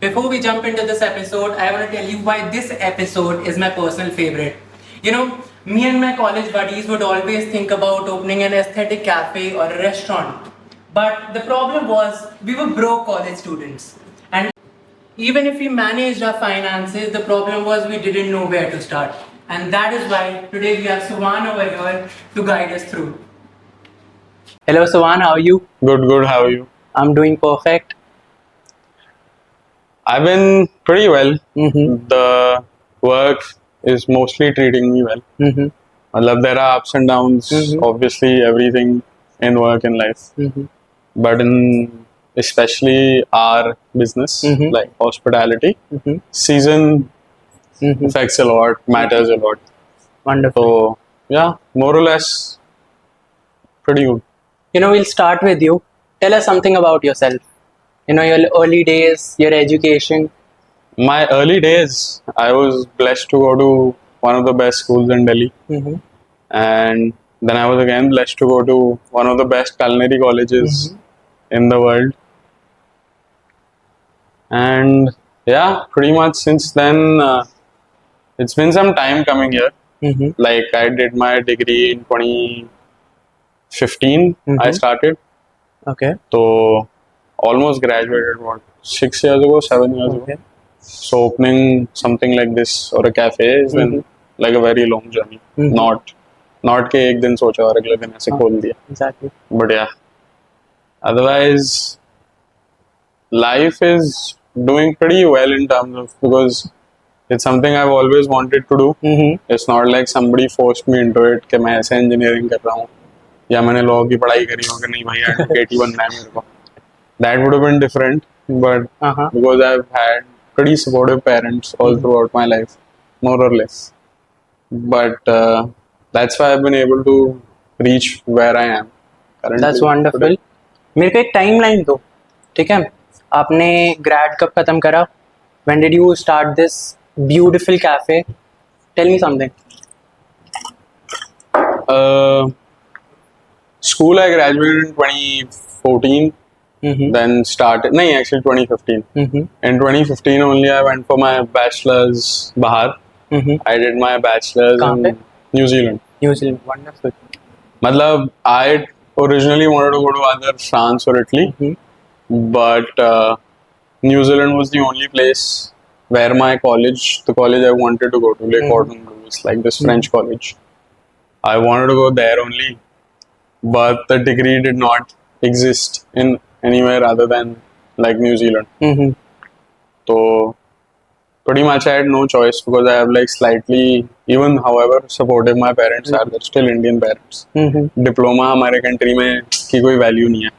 Before we jump into this episode, I want to tell you why this episode is my personal favorite. You know, me and my college buddies would always think about opening an aesthetic cafe or a restaurant. But the problem was we were broke college students. And even if we managed our finances, the problem was we didn't know where to start. And that is why today we have Suvan over here to guide us through. Hello Suvan, how are you? Good. How are you? I'm doing perfect. I've been pretty well. Mm-hmm. The work is mostly treating me well. Mm-hmm. Matlab, there are ups and downs, Mhm. obviously, everything in work and life. Mm-hmm. But in especially our business, Mhm. like hospitality, Mm-hmm. season Mm-hmm. affects a lot, matters a lot. Wonderful. So, yeah, more or less, pretty good. We'll start with you. Tell us something about yourself. Your early days, your education. My early days, I was blessed to go to one of the best schools in Delhi. Mm-hmm. And then I was again blessed to go to one of the best culinary colleges in the world. And yeah, pretty much since then, it's been some time coming here. Mm-hmm. Like I did my degree in 2015. I Mhm. started, Okay. so almost graduated. What 6 years ago, 7 years Okay. ago. So opening something like this or a cafe has been like a very long journey. Mhm. Not के एक दिन सोचा और अगले दिन ऐसे खोल दिया. Exactly. But yeah, otherwise, life is doing pretty well in terms of because it's something I've always wanted to do. Mm-hmm. It's not like somebody forced me into it कि मैं ऐसे engineering कर रहा हूँ या मैंने law की पढ़ाई करी हो कि नहीं भाई advocate ही बनना है मेरे को. That would have been different, but Uh-huh. because I've had pretty supportive parents all throughout my life, more or less. But that's why I've been able to reach where I am currently. That's wonderful. today. मेरे को एक timeline दो, ठीक है? आपने grade कब खत्म करा? When did you start this beautiful cafe? Tell me something. School I graduated in 2014, Mm-hmm. then started. No, actually 2015. Mm-hmm. In 2015 only I went for my bachelor's Bahar. Mm-hmm. I did my bachelor's कहाँ in पे? New Zealand. New Zealand. Wonderful. Matlab, I originally wanted to go to either France or Italy, Mm-hmm. but New Zealand was the only place where my college, the college I wanted to go to, Le Cordon Bleu, it's like this French college. I wanted to go there only, but the degree did not exist in anywhere other than like New Zealand. Mm-hmm. So pretty much I had no choice because I have like slightly, even however supportive my parents are, they're still Indian parents. Mm-hmm. Diploma हमारे country में की कोई value नहीं है.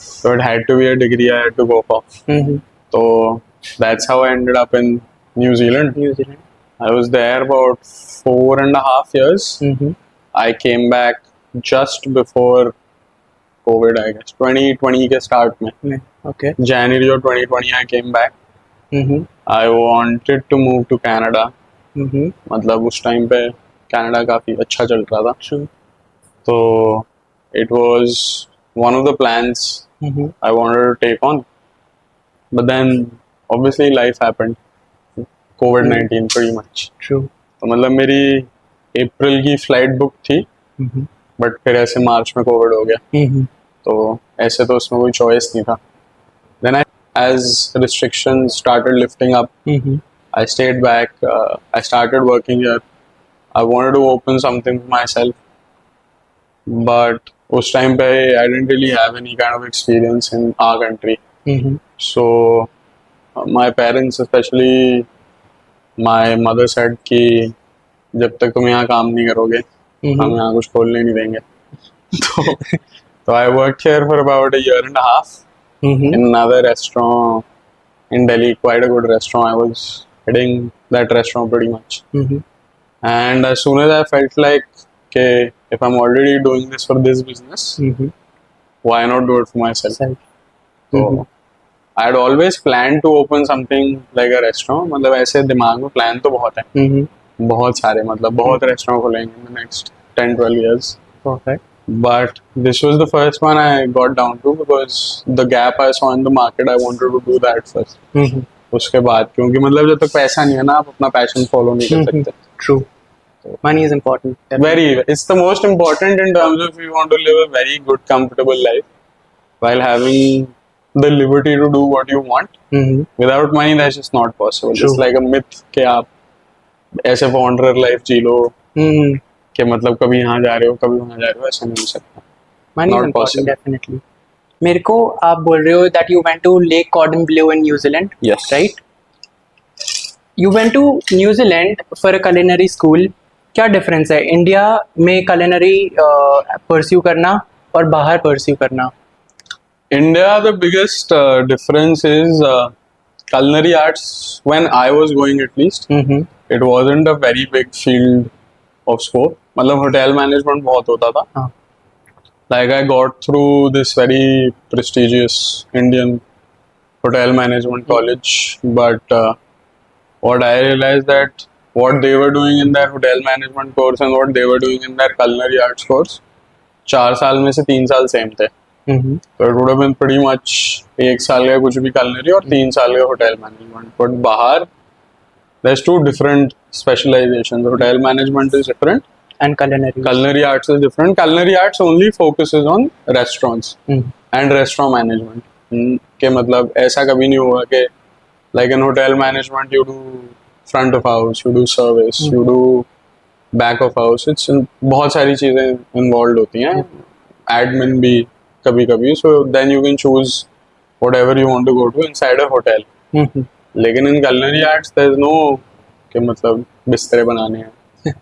So it had to be a degree I had to go for. Mm-hmm. So that's how I ended up in New Zealand. New Zealand. I was there about 4.5 years. Mm-hmm. I came back just before COVID, I guess. 2020 के start में. Okay. January of 2020 I came back. Mm-hmm. I wanted to move to Canada. Mm-hmm. मतलब उस time पे Canada काफ़ी अच्छा चल रहा था. True. So it was one of the plans Mm-hmm. I wanted to take on. But then obviously life happened. COVID-19 pretty much. True. तो मतलब मेरी अप्रैल की फ्लाइट बुक थी, Mm-hmm. बट फिर ऐसे मार्च में कोविड हो गया, Mm-hmm. तो ऐसे तो उसमें कोई चॉइस नहीं था. Then as restrictions started lifting up, Mm-hmm. I stayed back. I started working here. I wanted to open something for myself, but उस टाइम पे I didn't really have any kind of experience in our country. Mm-hmm. So my parents, especially my mother, said कि जब तक तुम यहाँ काम नहीं करोगे हम यहाँ कुछ खोलने नहीं देंगे. So I worked here for about a year and a half Mm-hmm. in another restaurant in Delhi, quite a good restaurant. I was heading that restaurant pretty much. Mm-hmm. And as soon as I felt like, okay, if I'm already doing this for this business, Mm-hmm. why not do it for myself? Self. So I had always planned to open something like a restaurant. मतलब ऐसे दिमाग में plan तो बहुत है, Mm-hmm. बहुत सारे, मतलब बहुत रेस्टोरेंट खोलेंगे in the next 10-12 years. Perfect. But this was the first one I got down to because the gap I saw in the market, I wanted to do that first. Mm-hmm. उसके बाद, क्योंकि मतलब जब तक पैसा नहीं है ना, आप अपना पैशन फॉलो नहीं कर सकते. True. Money is important. Very, it's the most important in terms of if you want to live a very good, comfortable life while having the liberty to do what you want. Mm-hmm. Without money, that's just not possible. True. It's like a myth कि आप ऐसे wanderer life जी लो Mm-hmm. कि मतलब कभी यहाँ जा रहे हो, कभी वहाँ जा रहे हो, ऐसा नहीं हो सकता. Money is Not important, possible. definitely. मेरे को आप बोल रहे हो that you went to Lake Cordon Bleu in New Zealand, Yes. right? You went to New Zealand for a culinary school. क्या डिफरेंस है इंडिया में culinary परस्यू करना और बाहर परस्यू करना? India, the biggest difference is culinary arts. When I was going, at least, Mm-hmm. it wasn't a very big field of scope. मतलब hotel management बहुत होता था. हाँ. Like I got through this very prestigious Indian hotel management college, but what I realized that what they were doing in their hotel management course and what they were doing in their culinary arts course, 4 साल में से 3 साल same थे. Mm-hmm. So it would have been pretty much 1 साल का कुछ भी culinary और 3 साल का hotel management. But बाहर there's 2 different specializations. Hotel management is different. And culinary. Culinary arts is different. Culinary arts only focuses on restaurants Mm-hmm. and restaurant management. के मतलब ऐसा कभी नहीं हुआ कि like in hotel management you do front of house, you do service, you do back of house. It's बहुत सारी चीजें involved होती हैं. Admin भी कभी कभी. So then you can choose whatever you want to go to inside a hotel. Mm-hmm. लेकिन in culinary arts there's no कि मतलब बिस्तरे बनाने हैं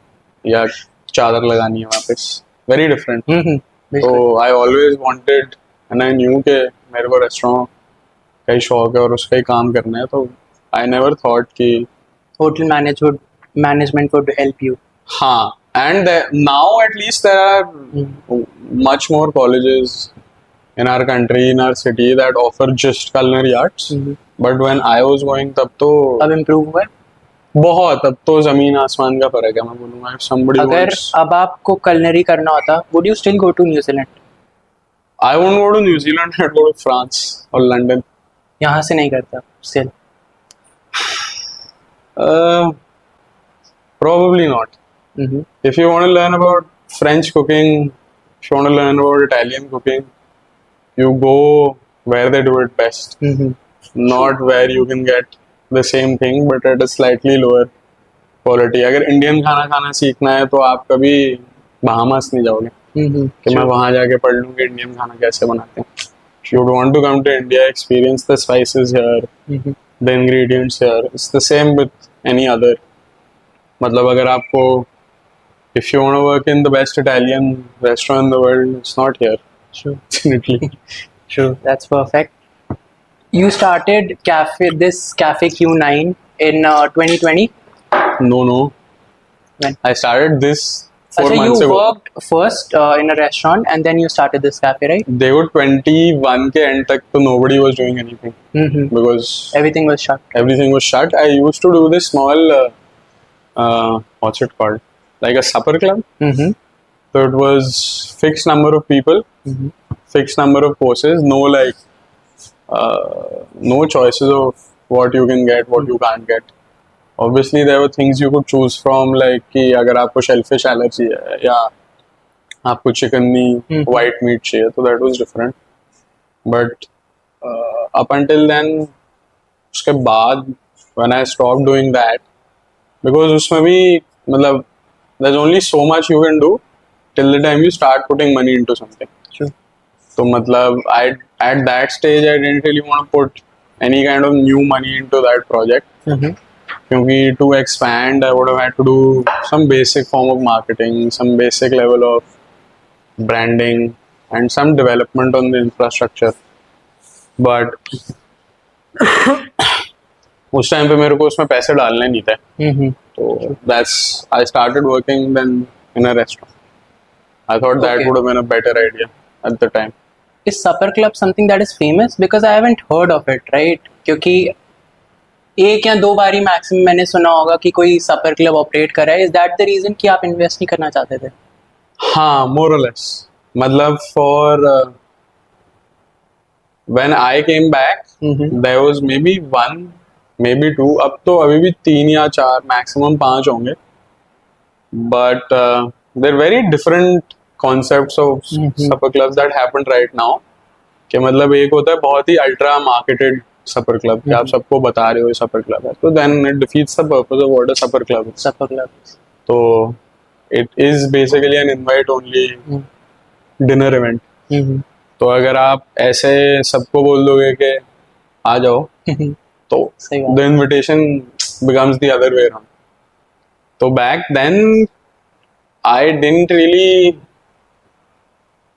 या चादर लगानी है वापस. Very different. Mm-hmm. So I always wanted and I knew कि मेरे को रेस्टोरेंट का ही शौक है और उसका ही काम करना है, तो I never thought कि Hotel management would help you. हाँ. And now at least there are much more colleges in our country, in our city that offer just culinary arts. Mm-hmm. But when I was going तब तो अब improve हुआ है? बहुत, अब तो जमीन आसमान का फर्क है. मैं बोलूँगा if somebody अगर wants, अब आपको culinary करना होता, would you still go to New Zealand? I won't go to New Zealand, I'd go to France or London. यहाँ से नहीं करता still. Probably not. Mm-hmm. If you want to learn about French cooking, if you want to learn about Italian cooking, you go where they do it best, Mm-hmm. not where you can get the same thing but at a slightly lower quality. अगर Indian खाना खाना सीखना है तो आप कभी Bahamas नहीं जाओगे Mm-hmm. कि मैं वहाँ जाके पढ़ लूँ कि इंडियन खाना कैसे बनाते हैं. You would want to come to India, experience the spices here, Mm-hmm. the ingredients here. It's the same with any other. मतलब अगर आपको, if you want to work in the best Italian restaurant in the world, it's not here. True. Definitely. True. That's perfect. You started this cafe Q9 in 2020. No. When? I started this 4 So months you ago. worked first in a restaurant and then you started this cafe, right? They were 21 के end तक तो nobody was doing anything Mm-hmm. because Everything was shut. everything was shut. I used to do this small, what's it called? Like a supper club. Mm-hmm. So it was fixed number of people, Mm-hmm. fixed number of courses, no like, no choices of what you can get, what you can't get. Obviously, there were things you could choose from, like कि अगर आपको shellfish allergy है या आपको chicken नहीं white meat चाहिए, तो that was different. But up until then, उसके बाद when I stopped doing that, because उसमें भी मतलब there's only so much you can do till the time you start putting money into something. True. So मतलब at that stage I didn't really want to put any kind of new money into that project. Mm-hmm. क्योंकि to expand I would have had to do some basic form of marketing, some basic level of branding and some development on the infrastructure. But उस time पे मेरे को उसमें पैसे डालने नहीं थे. Mm-hmm. So that's, I started working then in a restaurant. I thought that Okay. would have been a better idea at the time. Is supper club something that is famous? Because I haven't heard of it, right? क्योंकि एक या दो बारी maximum मैंने सुना होगा कि कोई सपर क्लब ऑपरेट कर रहा है. इज दैट द रीजन कि आप इन्वेस्ट नहीं करना चाहते थे? हाँ, more or less. मतलब for when I came back, Mm-hmm. there was maybe one may be 2, अब तो अभी भी 3 या 4 मैक्सिमम 5 होंगे, but there very different concepts of supper clubs that happen right now. कि मतलब एक होता है बहुत ही अल्ट्रा मार्केटेड सपर क्लब कि आप सबको बता रहे हो ये सपर क्लब है, तो then it defeats the purpose of what a supper club is. Supper club. तो it is basically an invite only dinner event. तो अगर आप ऐसे सबको बोल दोगे कि आ जाओ, तो सही बात। The invitation becomes the other way around. तो back then I didn't really,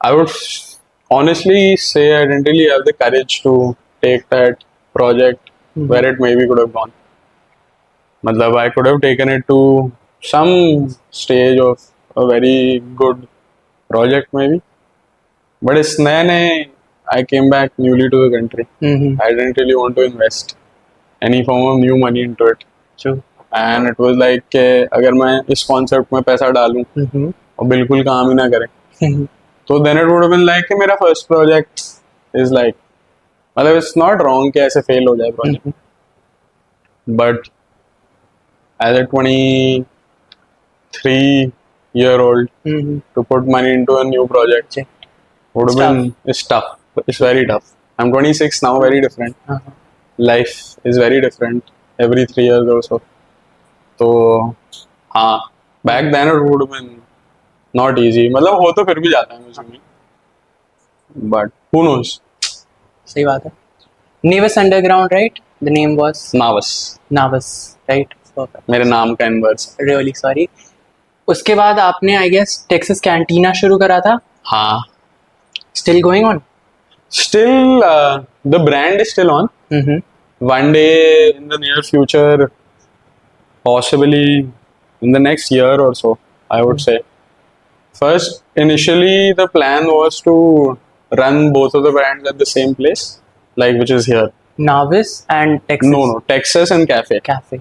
I would honestly say I didn't really have the courage to take that project where it maybe could have gone. मतलब I could have taken it to some stage of a very good project maybe, but इस नए नए I came back newly to the country. I didn't really want to invest any form of new money into it. True. And it was like कि अगर मैं इस concept में पैसा डालूं और बिल्कुल काम ही ना करे, तो then it would have been like कि मेरा first project is like, मतलब it's not wrong कि ऐसे fail हो जाए project, but as a 23-year-old to put money into a new project would have been, it's tough. It's very tough. I'm 26 now, very different. Life is very different every 3 years or so. तो हाँ, back then it would have been not easy. मतलब हो तो फिर भी जाता है मुझे, but who knows. सही बात है। Navas Underground, right? The name was Navas, right? Perfect. मेरे नाम का इनवर्स। Really sorry. उसके बाद आपने I guess Texas Cantina शुरू करा था। हाँ, Still going on? still the brand is still on. One day in the near future, possibly in the next year or so, I would say. First, initially the plan was to run both of the brands at the same place, like which is here. Navas and Texas. No, Texas and Cafe. Cafe.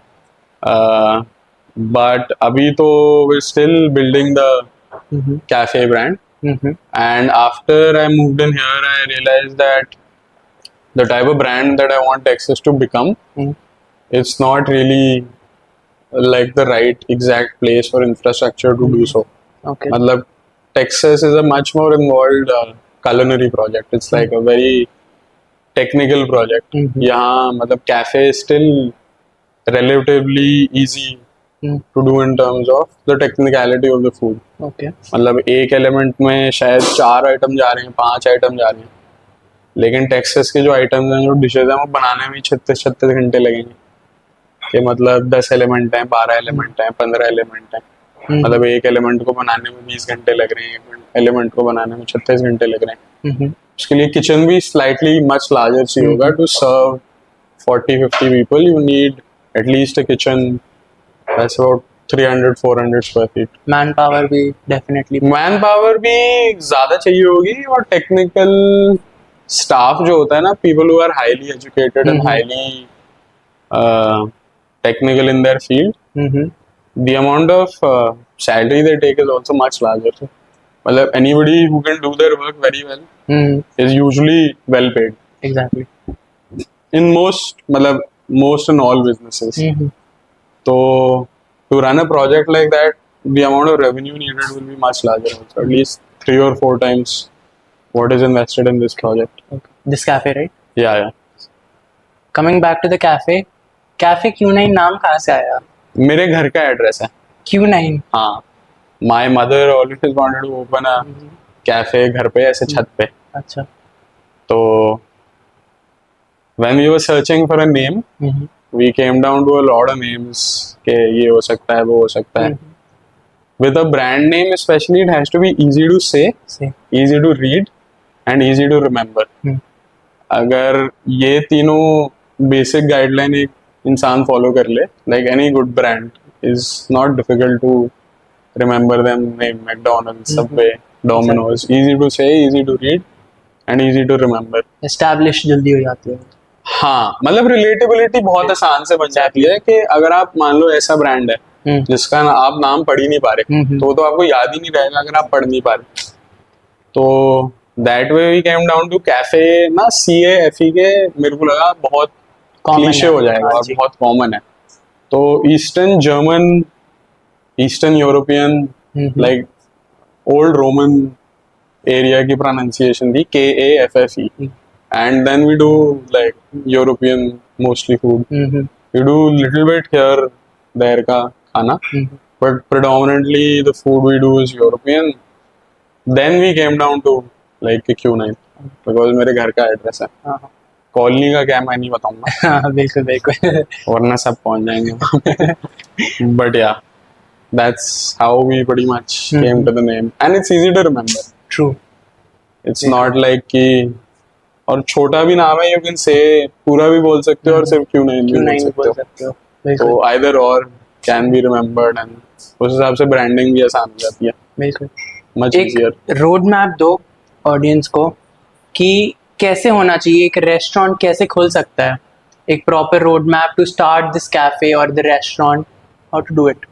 But अभी तो we're still building the Cafe brand. And after I moved in here, I realized that the type of brand that I want Texas to become, it's not really like the right exact place or infrastructure to do so. Okay. मतलब Texas is a much more involved culinary project. It's like a very technical project. यहाँ मतलब cafe is still relatively easy to do in terms of the technicality of the food. Okay. मतलब एक element में शायद 4 item जा रहे हैं, 5 item जा रहे हैं, लेकिन टेक्सास के जो आइटम्स हैं, जो डिशेज हैं, वो बनाने में 36 घंटे लगेंगे। कि मतलब 10 एलिमेंट हैं, 12 एलिमेंट हैं, 15 एलिमेंट हैं, मतलब एक एलिमेंट को बनाने में 20 घंटे लग रहे हैं, एक एलिमेंट को बनाने में 36 घंटे लग रहे हैं। उसके लिए किचन भी स्लाइटली मच लार्जर चाहिए होगा। To serve 40-50 people you need at least a kitchen that's about 300-400 square feet. Man power भी डेफिनेटली, मैन पावर भी ज्यादा चाहिए होगी, और टेक्निकल स्टाफ जो होता है ना, people who are highly educated and highly technical in their field, the amount of salary they take is also much larger. मतलब anybody who can do their work very well is usually well paid. Exactly. In most and all businesses. So to run a project like that, the amount of revenue needed will be much larger also, at least 3 or 4 times what is invested in this project. Okay. This cafe, right? Yeah. Coming back to the cafe, cafe Q9 नाम कहाँ से आया? मेरे घर का address है Q9. हाँ, my mother always wanted to open a cafe घर पे, ऐसे छत पे। अच्छा। तो when we were searching for a name, we came down to a lot of names के ये हो सकता है, वो हो सकता है। With a brand name specially, it has to be easy to say, easy to read and easy to remember. अगर ये तीनों बेसिक गाइडलाइन एक इंसान फॉलो कर ले, like any good brand, is not difficult to remember them. Name McDonald's, Subway, Domino's, easy to say, easy to read, and easy to remember. Establish जल्दी हो जाती है। हाँ, मतलब relatability बहुत आसान से बन जाती है कि अगर आप मान लो ऐसा ब्रांड है जिसका आप नाम पढ़ ही नहीं पा रहे, तो आपको याद ही नहीं रहेगा अगर आप पढ़ नहीं पा रहे। तो that way we came down to cafe ना, CAFE के मेरे को लगा बहुत Common क्लीशे है, हो जाएगा हाँ और जी। बहुत कॉमन है। तो eastern German, eastern European, like old Roman area की प्रोनाउंसिएशन थी KAFFE, and then we do like European mostly food. We do little bit here there का खाना, but predominantly the food we do is European. Then we came down to like Q9 because मेरे घर का address है। हाँ colony का क्या मैं नहीं बताऊंगा हाँ, बिल्कुल बिल्कुल। वरना सब पहुंच जाएंगे। But yeah, that's how we pretty much came to the name, and it's easy to remember. True. It's not like कि और छोटा भी नाम है, यू कैन से पूरा भी बोल सकते हो और सिर्फ Q9 भी क्यों बोल नहीं सकते बोल हो। सकते हो, तो बिल्कुल आइदर और कैन बी रिमेम्बर्ड, एंड उस हिसाब से ब्रांडिंग भी आसान हो जाती है, बिल्कुल। मच एक इजियर। रोड मैप दो ऑडियंस को कि कैसे होना चाहिए, एक रेस्टोरेंट कैसे खुल सकता है, एक proper road map to start this cafe और the restaurant, how to do it.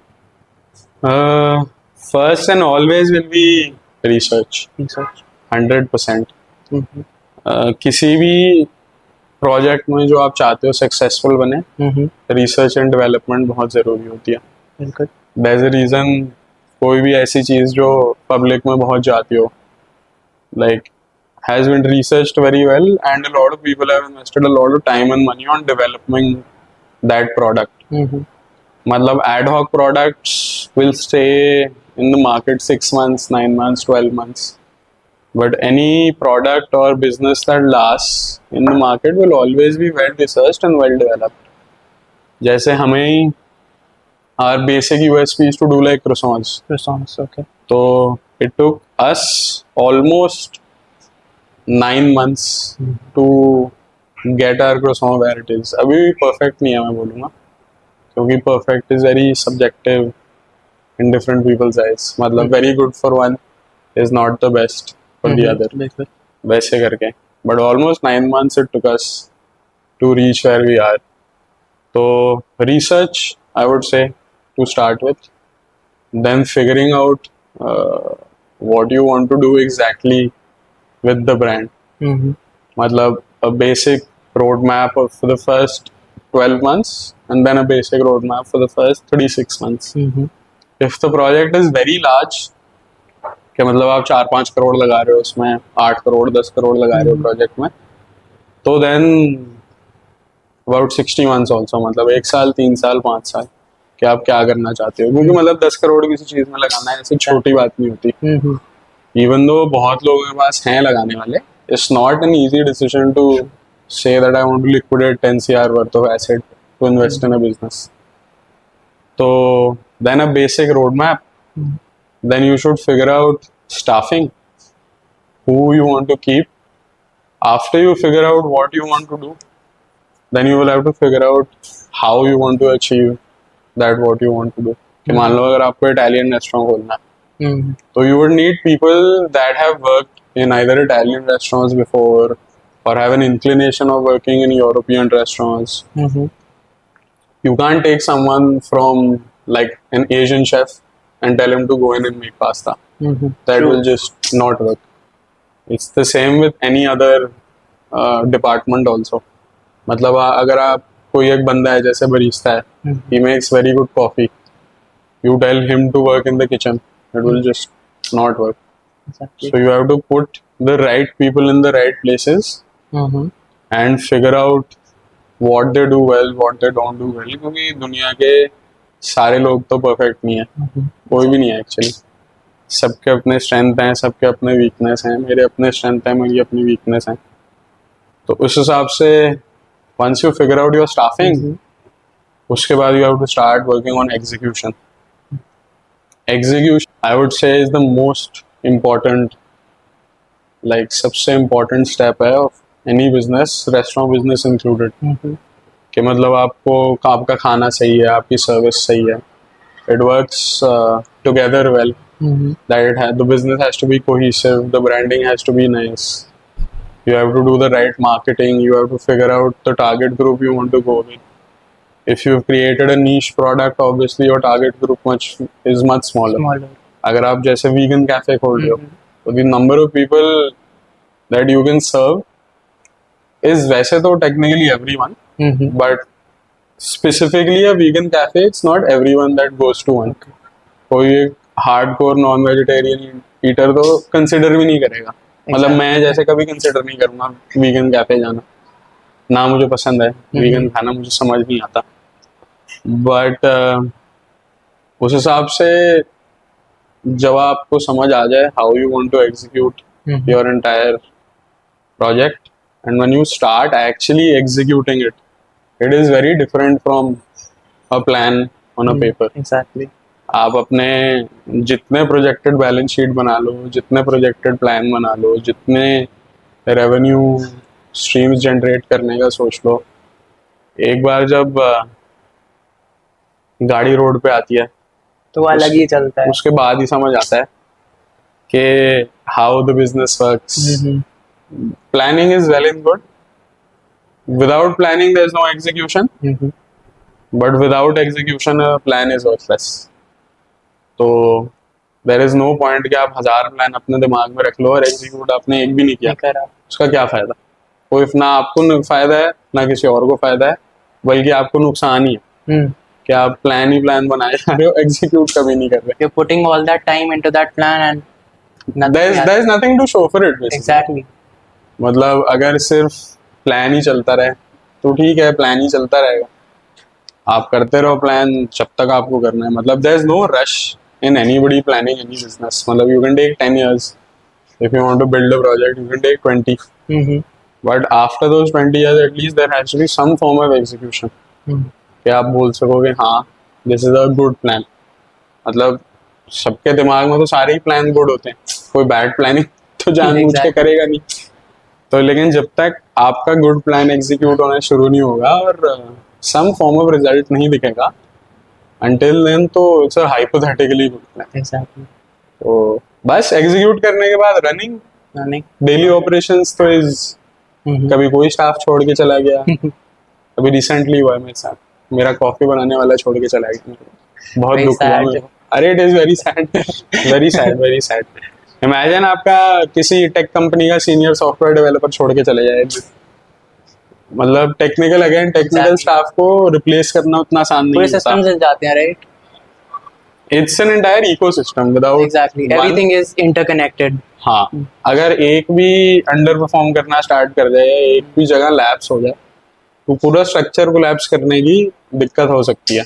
First and always will be research, research. 100%। किसी भी प्रोजेक्ट में जो आप चाहते हो सक्सेसफुल बने, रिसर्च एंड डेवलपमेंट बहुत ज़रूरी होती है। बिल्कुल। There's a reason कोई भी ऐसी चीज़ जो पब्लिक में बहुत जाती हो, like has been researched very well, and a lot of people have invested a lot of time and money on developing that product. मतलब ad hoc products will stay in the market 6 months, 9 months, 12 months. But any product or business that lasts in the market will always be well researched and well developed. जैसे हमें our basic USP is to do like croissants. Croissants, okay. So it took us almost 9 months to get our croissant where it is. अभी भी perfect नहीं है मैं बोलूँगा, क्योंकि perfect is very subjective in different people's eyes. मतलब very good for one is not the best for the other. बिल्कुल। वैसे करके, but almost 9 months it took us to reach where we are. So research, I would say, to start with, then figuring out what you want to do exactly with the brand. मतलब a basic roadmap for the first 12 months, and then a basic roadmap for the first 36 months. If the project is very large, कि मतलब आप 4-5 करोड़ लगा रहे हो उसमें, 8 करोड़ 10 करोड़ लगा रहे हो प्रोजेक्ट में, तो then about 60 months also, मतलब 1 साल 3 साल 5 साल कि आप क्या करना चाहते हो, क्योंकि मतलब 10 करोड़ किसी चीज में लगाना है ऐसी छोटी बात नहीं होती। इवन दो बहुत लोगों के पास हैं लगाने वाले, it's not an easy decision to say that I want to liquidate 10 CR worth of asset to invest in a business. तो then a basic road map, then you should figure out staffing, who you want to keep. After you figure out what you want to do, then you will have to figure out how you want to achieve that what you want to do. कि मान लो अगर आपको Italian restaurant खोलना है, तो you would need people that have worked in either Italian restaurants before or have an inclination of working in European restaurants. You can't take someone from like an Asian chef and tell him to go in and make pasta. That will just not work. It's the same with any other department also. मतलब अगर आप कोई एक बंदा है जैसे Barista है, he makes very good coffee. You tell him to work in the kitchen, it will just not work. Exactly. So you have to put the right people in the right places and figure out what they do well, what they don't do well. क्योंकि दुनिया के सारे लोग तो perfect नहीं है, कोई भी नहीं है एक्चुअली। सबके अपने स्ट्रेंथ हैं, सबके अपने वीकनेस हैं, मेरे अपने स्ट्रेंथ हैं, मेरी अपनी वीकनेस हैं। तो उस हिसाब से once you figure out your staffing, उसके बाद you have to start working on execution. Execution I would say is the most important, like सबसे इम्पॉर्टेंट स्टेप है of any business, restaurant business included. कि मतलब आपको आपका खाना सही है, आपकी सर्विस सही है, it works together well, that the business has to be cohesive, the branding has to be nice, you have to do the right marketing, you have to figure out the target group you want to go with. If you've created a niche product, obviously your target group is much smaller. अगर आप जैसे vegan cafe खोल रहे हो, तो the number of people that you can serve is वैसे तो technically everyone, but specifically a vegan cafe it's not everyone that goes to one. कोई हार्डकोर नॉन वेजिटेरियन ईटर तो कंसिडर भी नहीं करेगा. मतलब मैं जैसे कभी कंसिडर नहीं करूंगा वीगन कैफे जाना. ना मुझे पसंद है वीगन खाना, मुझे समझ नहीं आता. बट उस हिसाब से जब आपको समझ आ जाए how you want to execute your entire project, and when you start actually executing it, it is very different from a plan on a paper. Exactly. आप अपने जितने प्रोजेक्टेड बैलेंस शीट बना लो, जितने प्रोजेक्टेड प्लान बना लो, जितने revenue streams generate करने का सोच लो, एक बार जब गाड़ी रोड पे आती है तो वो अलग ही चलता है. उसके बाद ही समझ आता है कि how the business works. Planning is well and good. Without planning, there is no execution. But without execution, a plan is worthless. तो there is no point कि आप 1000 प्लान अपने दिमाग में रख लो और एग्जीक्यूट आपने एक भी नहीं किया. उसका क्या फायदा? कोई ना आपको फायदा है ना किसी और को फायदा है, बल्कि आपको नुकसान ही है कि आप प्लान ही प्लान बनाए जा रहे हो, एग्जीक्यूट कभी नहीं कर रहे. You're putting all that time into that plan and there is nothing to show for it. Basically. Exactly. मतलब अगर सिर्फ प्लान ही चलता रहे तो ठीक है, प्लान ही चलता रहेगा. आप करते रहो प्लान जब तक आपको करना है. मतलब there is no rush in anybody planning any business. मतलब you can take 10 years if you want to build a project, you can take 20. But after those 20 years at least there has to be some form of execution. कि आप बोल सकोगे हाँ this is a good plan. मतलब सबके दिमाग में तो सारे ही प्लान गुड होते हैं, कोई बैड प्लानिंग तो जानबूझ के करेगा नहीं. तो लेकिन जब तक आपका गुड प्लान एग्जीक्यूट होना शुरू नहीं होगा और सम फॉर्म ऑफ रिजल्ट नहीं दिखेगा, until then तो it's a hypothetically good plan. Exactly. तो बस एग्जीक्यूट करने के बाद रनिंग डेली ऑपरेशंस तो इज कभी कोई स्टाफ छोड़ के चला गया. अभी रिसेंटली हुआ है मेरे साथ, मेरा कॉफी बनाने वाला छोड़ के चला गया. बहुत दुख हुआ मुझे. अरे it is very sad, very sad, very sad. Imagine आपका किसी टेक कंपनी का सीनियर सॉफ्टवेयर डेवलपर छोड़ के चले जाए. मतलब टेक्निकल स्टाफ को रिप्लेस करना उतना आसान नहीं पूरे होता. सिस्टम्स जल जाते हैं, right? It's an entire ecosystem without exactly everything is interconnected. हाँ, अगर एक भी अंडर परफॉर्म करना स्टार्ट कर जाए, एक भी जगह लैप्स हो जाए, तो पूरा स्ट्रक्चर को लैप्स करने की दिक्कत हो सकती है.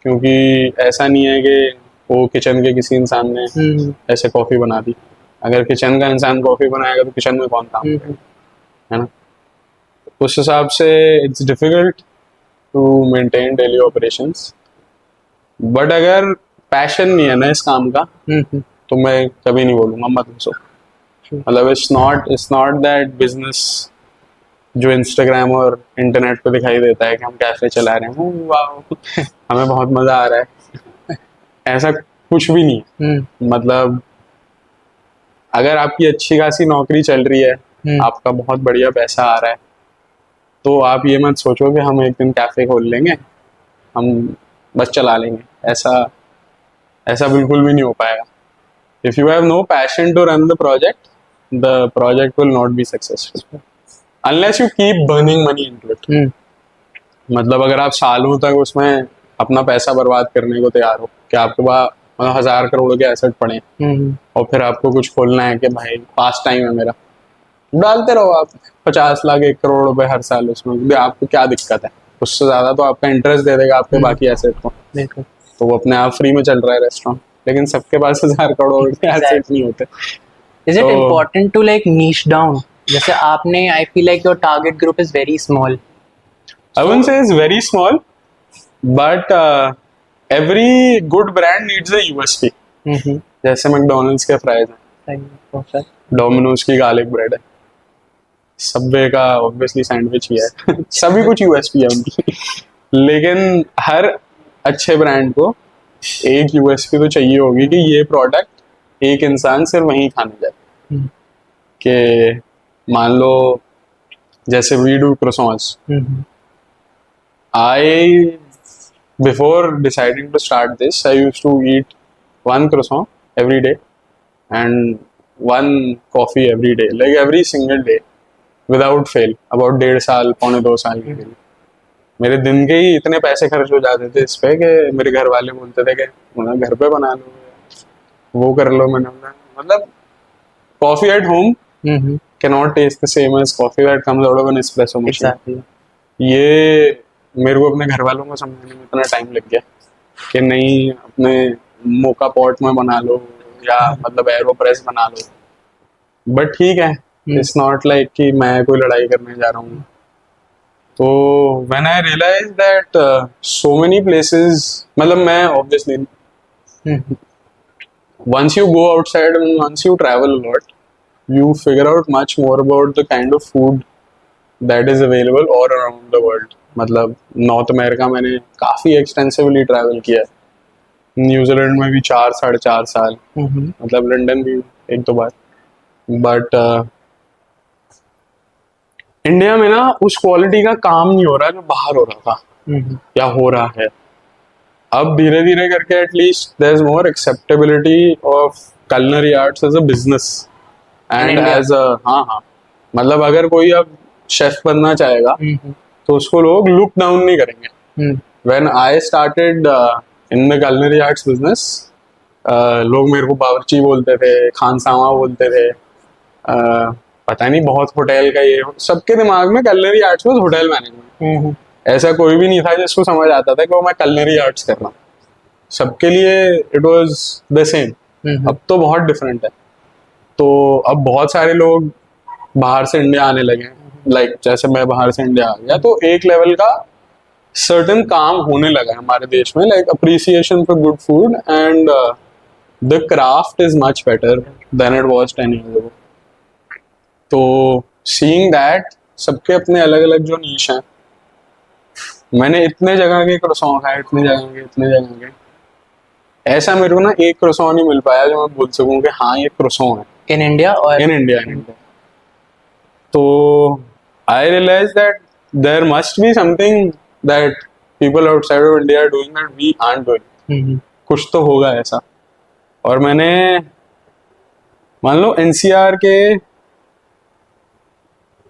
क्योंकि ऐसा नहीं है कि वो किचन के किसी इंसान ने ऐसे कॉफी बना दी. अगर किचन का इंसान कॉफी बनाएगा तो किचन में कौन काम करेगा, है ना? उस हिसाब से it's difficult to maintain daily operations. But अगर पैशन नहीं है ना इस काम का, तो मैं कभी नहीं बोलूंगा मत घुसो. मतलब इट्स नॉट दैट बिजनेस जो इंस्टाग्राम और इंटरनेट पे दिखाई देता है कि हम कैफे चला रहे हैं, वाह हमें बहुत मजा आ रहा है. ऐसा कुछ भी नहीं है. मतलब अगर आपकी अच्छी खासी नौकरी चल रही है, आपका बहुत बढ़िया पैसा आ रहा है, तो आप ये मत सोचो कि हम एक दिन कैफे खोल लेंगे, हम बस चला लेंगे. ऐसा बिल्कुल भी नहीं हो पाएगा. If you have no passion to run the project will not be successful unless you keep burning money into it. मतलब अगर आप सालों तक उसमें अपना पैसा बर्बाद करने को तैयार हो कि आपके पास 1000 करोड़ के एसेट पड़े और फिर आपको कुछ खोलना है कि भाई पास टाइम है मेरा, डालते रहो आप 50 लाख 1 करोड़ रुपए हर साल उसमें. आपको क्या दिक्कत है? उससे ज्यादा तो आपका इंटरेस्ट दे देगा आपके बाकी एसेट को. तो वो अपने आप फ्री में चल रहा है रेस्टोरेंट. लेकिन सबके पास 1000 करोड़ के एसेट नहीं होते. Is it important to like niche down? जैसे आपने, I feel like your target group is very small. I wouldn't say it's very small, but every good brand needs a USP. जैसे McDonald's के fries हैं, Domino's की garlic bread है, Subway का obviously sandwich ही है. सभी कुछ यूएसपी है उनकी. लेकिन हर अच्छे ब्रांड को एक यूएसपी तो चाहिए होगी कि ये प्रोडक्ट एक इंसान सिर्फ वहीं खाने जाए. कि मान लो जैसे we do croissants. Before deciding to start this, I used to eat 1 croissant every day and 1 coffee every day, like every single day, without fail. About 1.5 साल, 2.25 साल के लिए. मेरे दिन के ही इतने पैसे खर्च हो जाते थे इस पे कि मेरे घर वाले बोलते थे कि उन्हें घर पे बना लो, वो कर लो। मैंने बोला, मतलब coffee at home hmm, cannot taste the same as coffee that comes out of an espresso machine. Exactly. ये मेरे को अपने घर वालों को समझाने में इतना टाइम लग गया कि नहीं, अपने मोका पॉट में बना लो या मतलब एरोप्रेस बना लो। बट ठीक है, इट्स नॉट लाइक कि मैं कोई लड़ाई करने जा रहा हूँ। तो when I realise that so many places, मतलब मैं obviously once you go outside and once you travel a lot, you figure out much more about the kind of food that is available all around the world. मतलब north America मैंने काफ़ी extensively travel किया है। New Zealand में भी 4 साढ़े 4 साल, मतलब लंदन भी एक दो बार। बट इंडिया में ना उस क्वालिटी का काम नहीं हो रहा जो बाहर हो रहा था या हो रहा है। अब धीरे धीरे करके at least there is more acceptability of culinary arts as a business and India? As a, हाँ हाँ, मतलब अगर कोई अब शेफ बनना चाहेगा तो उसको लोग लुक डाउन नहीं करेंगे। When I started in the culinary arts business, लोग मेरे को बावर्ची बोलते थे, खानसामा बोलते थे, पता नहीं बहुत होटल का ये, सबके दिमाग में culinary arts was hotel management. ऐसा कोई भी नहीं था जिसको समझ आता था कि वो मैं culinary आर्ट्स कर रहा हूँ। सबके लिए इट वाज द सेम। अब तो बहुत डिफरेंट है। तो अब बहुत सारे लोग बाहर से इंडिया आने लगे हैं, लाइक जैसे मैं बाहर से इंडिया आ गया तो एक लेवल का सर्टन काम होने लगा है हमारे देश में, like appreciation for good food and the craft is much better than it was 10 years ago. तो सीइंग दैट सबके अपने अलग अलग जो नीश हैं, मैंने इतने जगह के क्रॉसॉन खाए, इतने जगह के, ऐसा मेरे को ना एक क्रॉसॉन नहीं मिल पाया जो मैं बोल सकूं कि हाँ ये क्रॉसॉन है इन इंडिया और इन इंडिया। तो I realise that there must be something that people outside of India are doing that we aren't doing. कुछ तो होगा ऐसा। और मैंने, मान लो एनसीआर के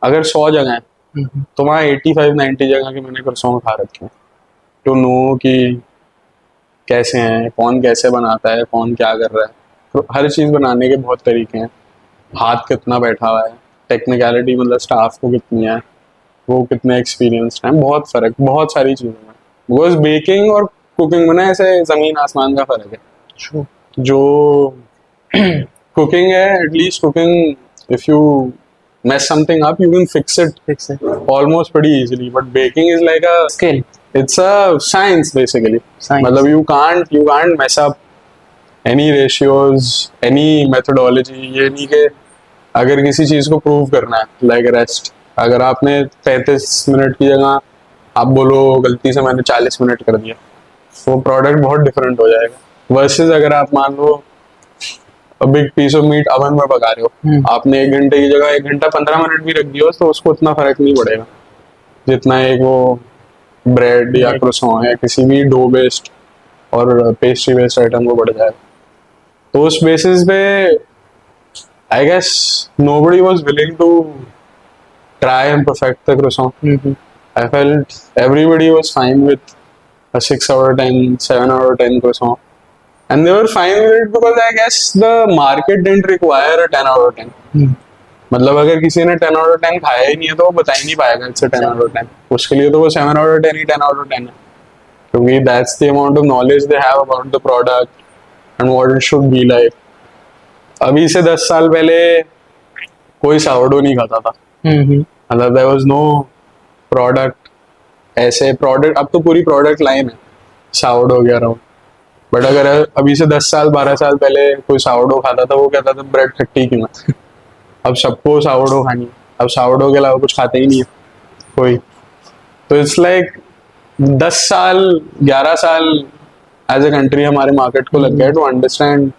अगर 100 जगह हैं तो वहाँ 85-90 जगह के मैंने क्रॉसॉन खा रखे हैं, टू नो कि कैसे हैं, कौन कैसे बनाता है, कौन क्या कर रहा है। तो हर चीज़ बनाने के बहुत तरीके हैं, हाथ कितना बैठा हुआ है, टेक्निकलिटी मतलब स्टाफ को कितनी है, वो कितने एक्सपीरियंस्ड हैं, बहुत फ़र्क, बहुत सारी चीज़ों में। बिकॉज बेकिंग और कुकिंग में ना ऐसे ज़मीन आसमान का फ़र्क है। जो कुकिंग है, at least cooking, if you mess something up you can fix it almost pretty easily, but baking is like a skill, it's a science basically. Science. मतलब you can't mess up any ratios, any methodology. ये नहीं कि अगर किसी चीज को prove करना है, like rest, अगर आपने 35 मिनट की जगह आप बोलो गलती से मैंने 40 मिनट कर दिया, वो प्रोडक्ट बहुत डिफरेंट हो जाएगा। वर्सेस अगर आप मान लो big piece of meat oven में पका रहे हो, आपने 1 घंटे की जगह 1 घंटा 15 मिनट भी रख दिया तो उसको उतना फर्क नहीं पड़ेगा जितना एक वो ब्रेड या क्रोसॉन है किसी भी डो बेस्ड और पेस्ट्री बेस्ड आइटम को बढ़ जाएगा। तो उस बेसिस पे I guess nobody was willing to try and perfect the croissant. I felt everybody was fine with a 6 out of 10, 7 out of 10 croissant. And they were fine with it because I guess the market didn't require a 10 out of 10. मतलब अगर किसी ने 10 out of 10 खाया ही नहीं है तो वो बता ही नहीं पाएगा it's a 10 out of 10. उसके लिए तो वो 7 out of 10 he 10 out of 10 है, क्योंकि that's the amount of knowledge they have about the product and what it should be like. अभी से 10 साल पहले कोई सावरडो नहीं खाता था, मतलब there was no product, ऐसे प्रोडक्ट, अब तो पूरी प्रोडक्ट लाइन है सावरडो वगैरह। बट अगर अभी से 10 साल 12 साल पहले कोई सावरडो खाता था वो कहता था ब्रेड खट्टी क्यों है। अब सबको सावरडो खानी है, अब सावरडो के अलावा कुछ खाते ही नहीं है कोई। तो इट्स लाइक 10 साल 11 साल एज ए कंट्री हमारे मार्केट को लग गया टू अंडरस्टैंड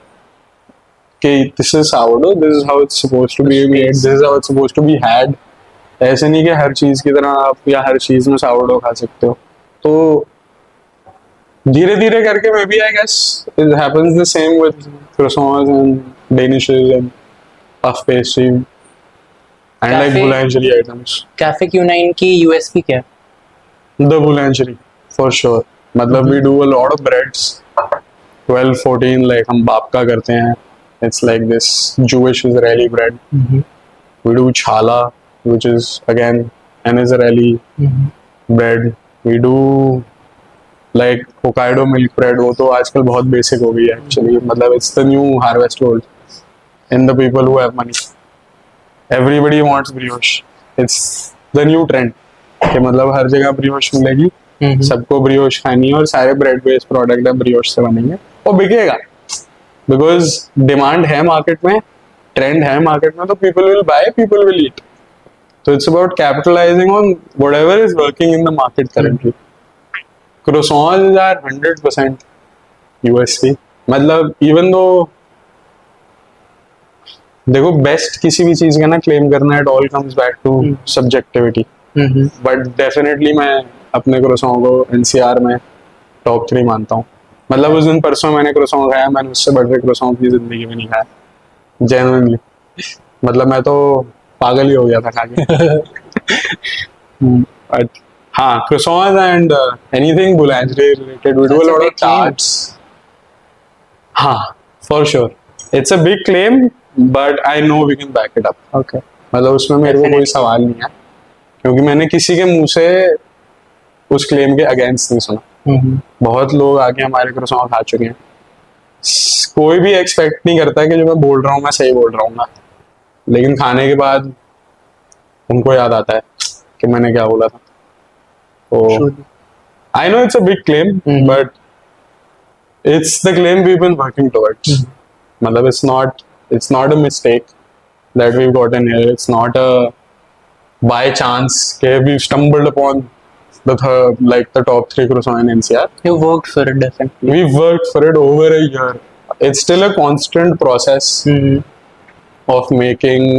कि this is sourdough, this is how it's supposed to be made, this is how it's supposed to be had. ऐसे नहीं कि हर चीज की तरह आप या हर चीज में सावरडो खा सकते हो। तो धीरे धीरे करके maybe I guess it happens the same with croissants and danishes and puff pastry and like Cafe- boulangerie items. Cafe Q9 की यूएसपी क्या है? The boulangerie, for sure. मतलब we do a lot of breads. 12, 14, like हम babka करते हैं. It's like this Jewish Israeli bread. We do chala, which is again an Israeli bread. We do like Hokkaido milk bread. वो तो आजकल बहुत basic हो गई है actually. मतलब it's the new harvest gold in the people who have money. Everybody wants brioche. It's the new trend. कि मतलब हर जगह ब्रियोश मिलेगी, सबको ब्रियोश खानी है और सारे ब्रेड बेस्ड प्रोडक्ट है ब्रियोश से बनेंगे और बिकेगा बिकॉज डिमांड है मार्केट में, ट्रेंड है मार्केट में, तो people will buy, people will eat. तो it's about capitalising on whatever is working in the market currently. Croissants are 100% USP. मतलब इवन दो देखो बेस्ट किसी भी चीज का ना क्लेम करना, it all comes back to subjectivity. But definitely मैं अपने क्रोसॉन को एनसीआर में टॉप 3 मानता हूँ. मतलब उस दिन परसों मैंने क्रोसॉन खाया, मैंने उससे बड़े क्रोसॉन की जिंदगी में नहीं खाया जेन्युइनली. मतलब मैं तो पागल ही हो गया था खा के. बट हाँ, croissants and anything boulangerie related, we do a That's a lot big of tarts. हाँ, for sure. It's a big claim, but I know we can back it up. Okay. मतलब उसमें मेरे को कोई Definitely. सवाल नहीं है क्योंकि मैंने किसी के मुंह से उस क्लेम के अगेंस्ट नहीं सुना. बहुत लोग आके हमारे क्रोसॉन खा चुके हैं. कोई भी एक्सपेक्ट नहीं करता कि जो मैं बोल रहा हूँ मैं सही बोल रहा हूँ, लेकिन खाने के बाद उनको याद आता है कि मैंने क्या बोला था. तो Truly. I know it's a big claim, but it's the claim we been working towards. मतलब it's not a mistake that we've gotten here. It's not a by chance okay, we've stumbled upon the top 3 croissant in NCR. You worked for it definitely. We've worked for it over a year. It's still a constant process of making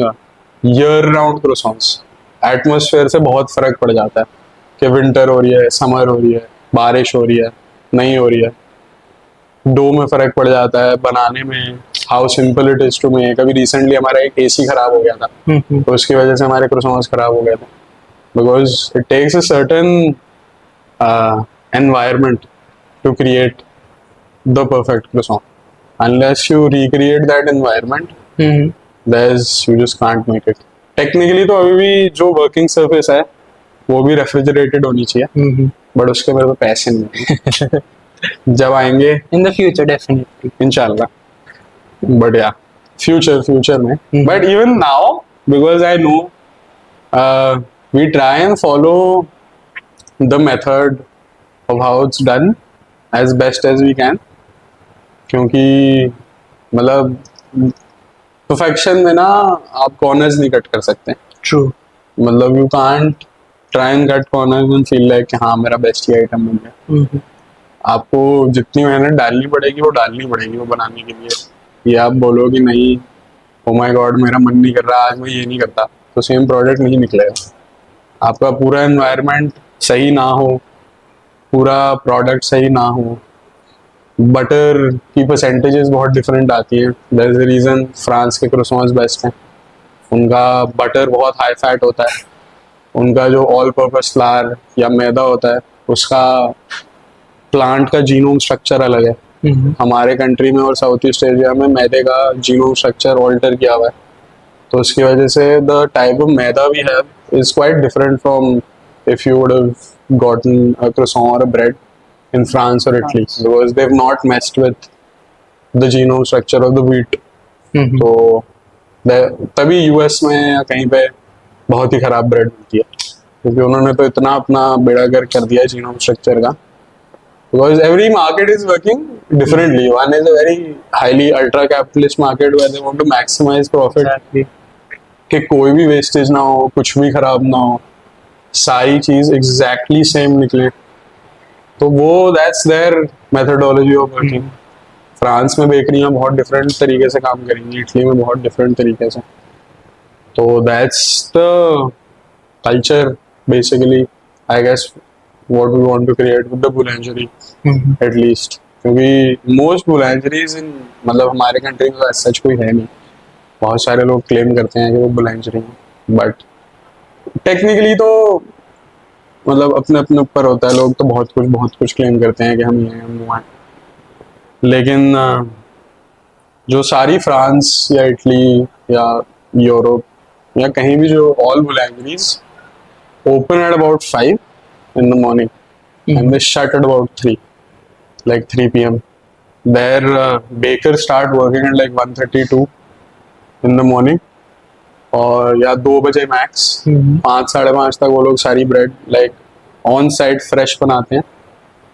year-round croissants. Atmosphere से बहुत फर्क पड़ जाता है कि winter हो रही है, समर हो रही है, बारिश हो रही है, नहीं हो रही है. डो में फर्क पड़ जाता है, बनाने में how simple it is to make. अभी रिसेंटली हमारा एक एसी खराब हो गया था, तो उसकी वजह से हमारे क्रोसॉन्स खराब हो गए थे. Because it takes a certain environment to create the perfect croissant. Unless you recreate that environment, you just can't make it. Technically तो अभी भी जो वर्किंग सरफेस है वो भी रेफ्रिजरेटेड होनी चाहिए, बट उसके मेरे को पैसे नहीं है. जब आएंगे In the future, definitely. इंशाल्लाह. But yeah, future में. But even now, because I know, we try and follow the method of how it's done as best as we can. क्योंकि मतलब perfection में ना आप corners नहीं cut कर सकते. True. मतलब you can't try and cut corners and feel like कि हाँ मेरा best ही item बन गया. आपको जितनी मेहनत डालनी पड़ेगी वो डालनी पड़ेगी वो बनाने के लिए. ये आप बोलो कि नहीं ओ माय गॉड मेरा मन नहीं कर रहा आज मैं ये नहीं करता, तो सेम प्रोडक्ट नहीं निकलेगा. आपका पूरा एनवायरनमेंट सही ना हो, पूरा प्रोडक्ट सही ना हो, बटर की परसेंटेजेस बहुत डिफरेंट आती हैं. That is the reason France के क्रोसॉन्स बेस्ट हैं. उनका बटर बहुत हाई फैट होता है. उनका जो ऑल पर्पस फ्लावर या मैदा होता है उसका प्लांट का जीनोम स्ट्रक्चर अलग है. हमारे कंट्री में और साउथ ईस्ट एशिया में मैदे का जीनोम स्ट्रक्चर ऑल्टर किया हुआ है, तो उसकी वजह से the type of maida we have is quite different from if you would have gotten a croissant और अ ब्रेड इन फ्रांस और Italy, because they have not messed with the genome structure of the wheat. तो तभी US में या कहीं पे बहुत ही खराब ब्रेड मिलती है, क्योंकि उन्होंने तो इतना अपना बेड़ा गर्क कर दिया जीनोम स्ट्रक्चर का. Because every market is working differently. One is a very highly ultra capitalist market where they want to maximize profit. Exactly. कि कोई भी वेस्टेज ना हो, कुछ भी खराब ना हो, सारी चीज एग्जैक्टली सेम निकले. तो वो that's their methodology of working. France में बेकरियां बहुत डिफरेंट तरीके से काम करेंगी, इटली में बहुत डिफरेंट तरीके से. तो that's the culture basically I guess what we want to create with the boulangerie at least. क्योंकि most boulangeries in मतलब हमारे कंट्री में ऐसा सच कोई है नहीं. बहुत सारे लोग क्लेम करते हैं कि वो boulangerie है, बट टेक्निकली तो मतलब अपने अपने ऊपर होता है, लोग तो बहुत कुछ क्लेम करते हैं कि हम ये हैं हम वो हैं, लेकिन जो सारी फ्रांस या इटली या यूरोप या कहीं भी जो all बुलैंगरीज open at about 5 in the morning and they shut at about 3, like 3 p.m. Their bakers start working at like 1:32 in the morning, और या 2 बजे मैक्स 5 साढ़े 5 तक वो लोग सारी bread like on site fresh बनाते हैं.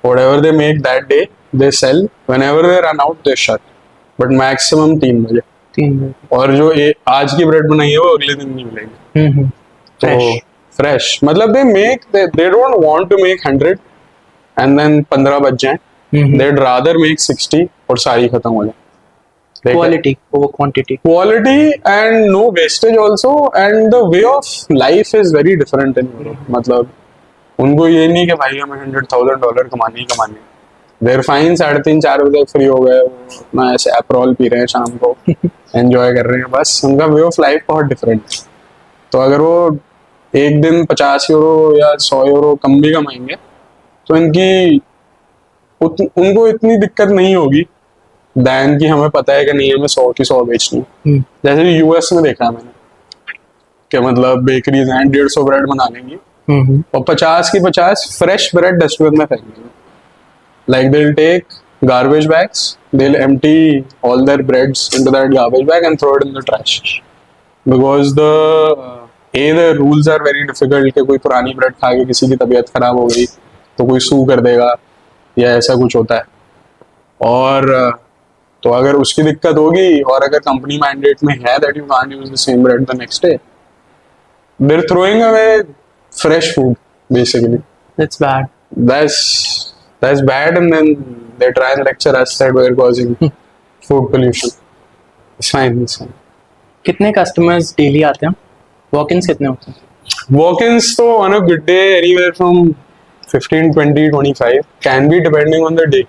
whatever they make that day they sell, whenever they run out they shut, but maximum 3 बजे. 3 और जो आज की ब्रेड बनाई है वो अगले दिन नहीं मिलेगी. फ्रेश. फ्रेश मतलब they don't want to make 100 and then 15 बच जाए. they'd rather make 60 और सारी खत्म हो जाए. Quality over quantity. quality and no wastage also, and the way of life is very different in Europe. मतलब उनको ये नहीं कि भाई हमें $100,000 कमानी ही कमानी है. They're fine 3:30-4 बजे फ्री हो गए, अपना ऐसे एप्रॉल पी रहे हैं शाम को, एंजॉय कर रहे हैं. बस उनका वे ऑफ लाइफ बहुत डिफरेंट. तो अगर वो एक दिन 50 यूरो या 100 यूरो कम भी कमाएंगे तो उनको इतनी दिक्कत नहीं होगी दैन कि हमें पता है कि नहीं हमें 100 की 100 बेचनी. जैसे यूएस में देखा मैंने कि मतलब बेकरीज हैं 150 ब्रेड बना लेंगी और 50 की 50 फ्रेश ब्रेड डस्टबिन में फेंक देंगे. Like they will take garbage bags, they'll empty all their breads into that garbage bag and throw it in the trash, because the rules are very difficult कि कोई पुरानी ब्रेड खा के किसी की तबीयत खराब हो गई तो कोई सू कर देगा या ऐसा कुछ होता है. और तो अगर उसकी दिक्कत होगी और अगर कंपनी मैंडेट में है that you can't use the same bread the next day, they're throwing away fresh food basically. That's bad. That's bad, and then they try and lecture us that we're causing food pollution. It's fine. कितने customers daily आते हैं? वॉक-इन्स कितने होते हैं? Walk-ins तो on a good day anywhere from 15, 20, 25 can be depending on the day.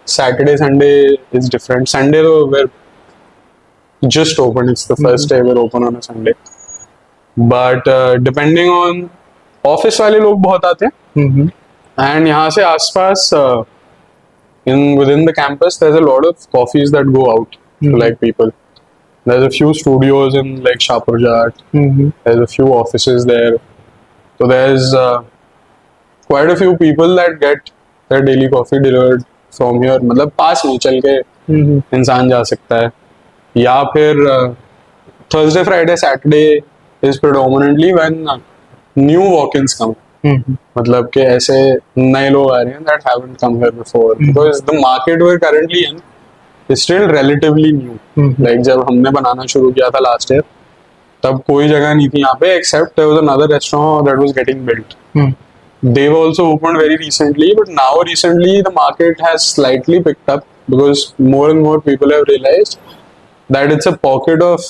Saturday, Sunday is different. Sunday though we're just open. It's the first day we're open on a Sunday. But depending on office वाले लोग बहुत आते हैं. And यहाँ से आसपास within the campus there's a lot of coffees that go out to like people. There's a few studios in like Shapurjat. There's a few offices there. So there's quite a few people that get their daily coffee delivered from here. मतलब पास में चल के इंसान जा सकता है. या फिर Thursday, Friday, Saturday is predominantly when new walk-ins come. मतलब कि ऐसे नए लोग आ रहे हैं that haven't come here before, because the market we're currently in is still relatively new. Like जब हमने बनाना शुरू किया था last year, तब कोई जगह नहीं थी यहाँ पे except there was another restaurant that was getting built. They've also opened very recently, but now recently the market has slightly picked up because more and more people have realized that it's a pocket of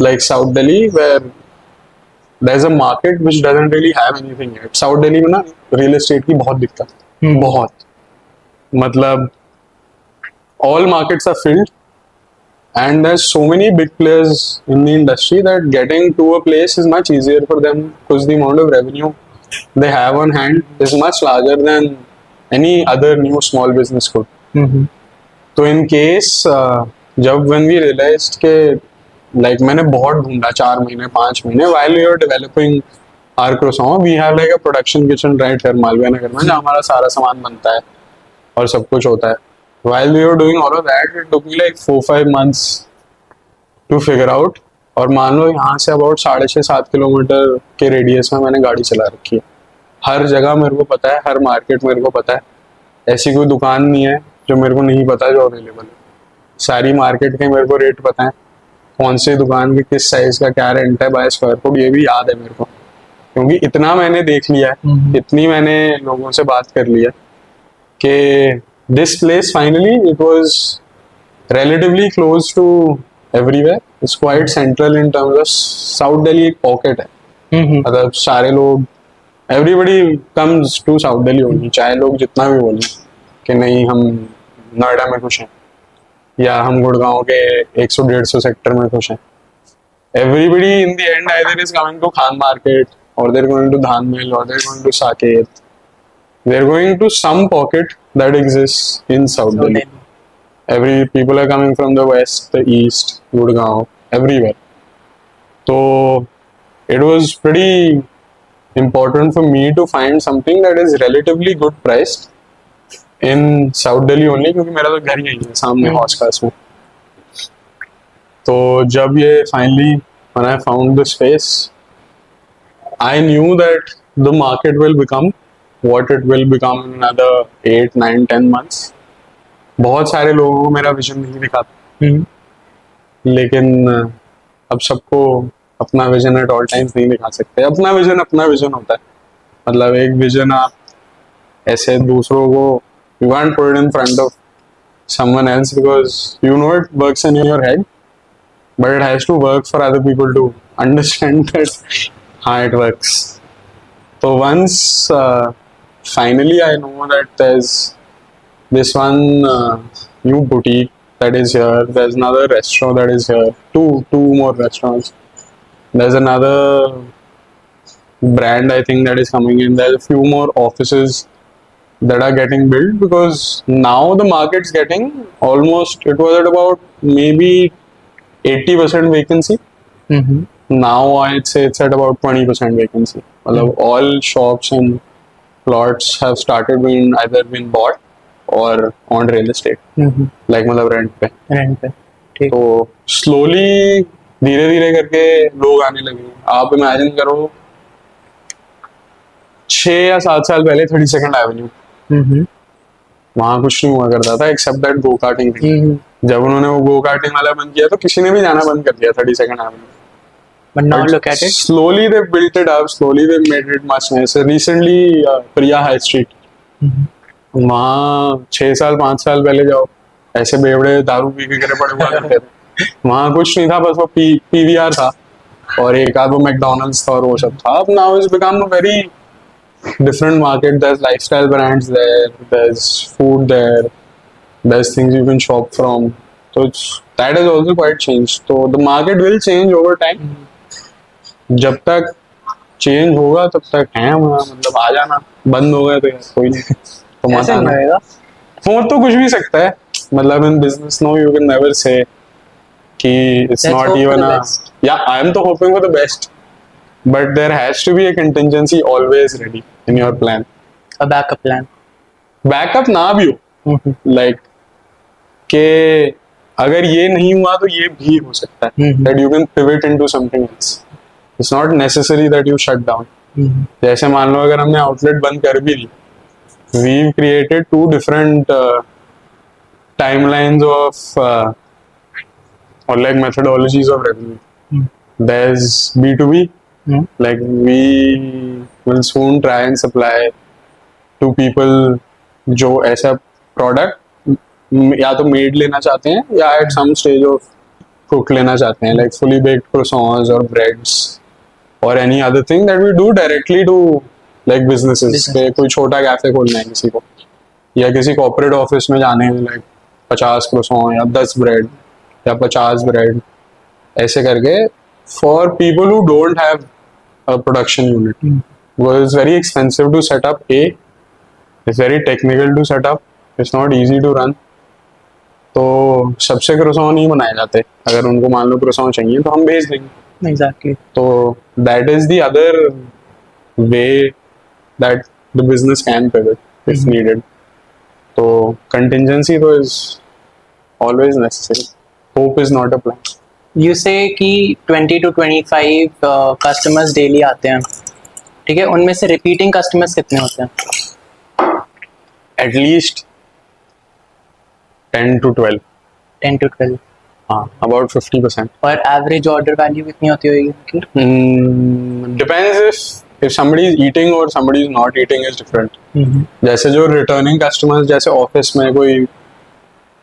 like South Delhi where there's a market which doesn't really have anything yet. South Delhi में ना real estate की बहुत दिक्कत, बहुत. मतलब all markets are filled and there's so many big players in the industry that getting to a place is much easier for them because the amount of revenue they have on hand is much larger than any other new small business could. तो in case जब when we realized के like मैंने बहुत ढूंढा 4 महीने 5 महीने while we were developing our croissant, we have like a production kitchen right here Malviya Nagar में जहाँ हमारा सारा सामान बनता है और सब कुछ होता है. While we were doing all of that, it took me like 4-5 months to figure out. और मान लो यहाँ से about 6.5-7 किलोमीटर के रेडियस में मैंने गाड़ी चला रखी है. हर जगह मेरे को पता है, हर मार्केट मेरे को पता है. ऐसी कोई दुकान नहीं है जो मेरे को नहीं पता जो अवेलेबल है. सारी मार्केट के मेरे को रेट पता है, कौन सी दुकान के किस साइज का क्या रेंट है बाय स्क्वायर फुट, ये भी याद है मेरे को, क्योंकि इतना मैंने देख लिया है, इतनी मैंने लोगों से बात कर लिया कि this place finally it was relatively close to everywhere. It's quite central in terms of South Delhi एक पॉकेट है. मतलब सारे लोग everybody comes to South Delhi only, चाहे लोग जितना भी बोलें कि नहीं हम नोएडा में खुश हैं या हम गुड़गांव के 100-150 सेक्टर में खुश हैं. Everybody in the end either is coming to Khan Market or they're going to Dhanmil, or they're going to Saket. They're going to some pocket that exists in South So Delhi. Every people are coming from the west, the east, Gurgaon, everywhere. So it was pretty important for me to find something that is relatively good priced in South Delhi only, क्योंकि मेरा तो घर यही है सामने हौस खास में. तो जब ये finally when I found the space, I knew that the market will become what it will become in another 8, 9, 10 months. बहुत सारे लोगों को मेरा विजन नहीं दिखा, लेकिन अब सबको अपना विजन एट ऑल टाइम्स नहीं दिखा सकते. अपना विजन होता है. मतलब एक विजन आप ऐसे दूसरों को you can't put it in front of someone else because you know it works in your head, but it has to work for other people to understand that how it works. So once finally I know that there's this one new boutique that is here, there's another restaurant that is here, two more restaurants, there's another brand I think that is coming in, there's a few more offices that are getting built, because now the market's getting almost, it was at about maybe 80% vacancy. Now I'd say it's at about 20% vacancy. All shops and plots have started being either been bought or on real estate, like मतलब rent पे. Rent पे. ठीक. तो slowly धीरे धीरे करके लोग आने लगे. आप इमेजिन करो 6 या 7 साल पहले 32nd एवेन्यू वहां कुछ नहीं हुआ करता था एक्सेप्ट दैट गो कार्टिंग. जब उन्होंने वो गो कार्टिंग वाला बंद किया तो किसी ने भी जाना बंद कर दिया 32nd Avenue. But now look at it. Slowly they built it up, slowly they made it much nicer. Recently Priya High Street, वहाँ 6 साल 5 साल पहले जाओ ऐसे बेवड़े दारू पी के गिरे पड़े हुआ करते थे. वहाँ कुछ नहीं था, बस वो PVR था और एक आध वो मैकडोनल्ड्स था और वो सब था. अब now it's become a very different market. There's lifestyle brands there, there's food there, there's things you can shop from. So that has also quite changed. So the market will change over time. जब तक change होगा तब तक है मतलब आ जाना. बंद हो गया तो यार कोई नहीं, तो मत आना. हो तो कुछ भी सकता है. मतलब in business no you can never say कि it's Let's not hope for even the a best. yeah I am तो hoping for the best, but there has to be a contingency always ready in your plan. A backup plan. Backup ना भी हो, like के अगर ये नहीं हुआ तो ये भी हो सकता है. That you can pivot into something else. It's not necessary that you shut down. जैसे मान लो अगर हमने आउटलेट बंद कर भी दी, we've created 2 different timelines of or like methodologies of revenue. There's B2B, like we will soon try and supply to people जो ऐसा product या तो मेड लेना चाहते हैं या at some stage of cook लेना चाहते हैं, like fully baked croissants or breads or any other thing that we do directly to like businesses. के कोई छोटा कैफे खोलना है किसी को या किसी कॉर्पोरेट ऑफिस में जाने हैं, like 50 croissant या 10 ब्रेड या 50 ब्रेड ऐसे करके for people who don't have a production unit. Because it's very expensive to set up. It's very technical to set up. It's not easy to run. तो सबसे croissant नहीं बनाए जाते. अगर उनको मान लो croissant चाहिए तो हम भेज देंगे. Exactly. So that is the other way that the business can pivot if needed. So contingency though is always necessary. Hope is not a plan. You say कि 20 to 25 customers daily आते हैं, ठीक है. उनमें से repeating customers कितने होते हैं? At least 10 to 12. 10 to 12. हाँ, about 50%. और average order value कितनी होती होगी उनकी? Depends if somebody is eating or somebody is not eating is different. जैसे जो returning customers जैसे office में कोई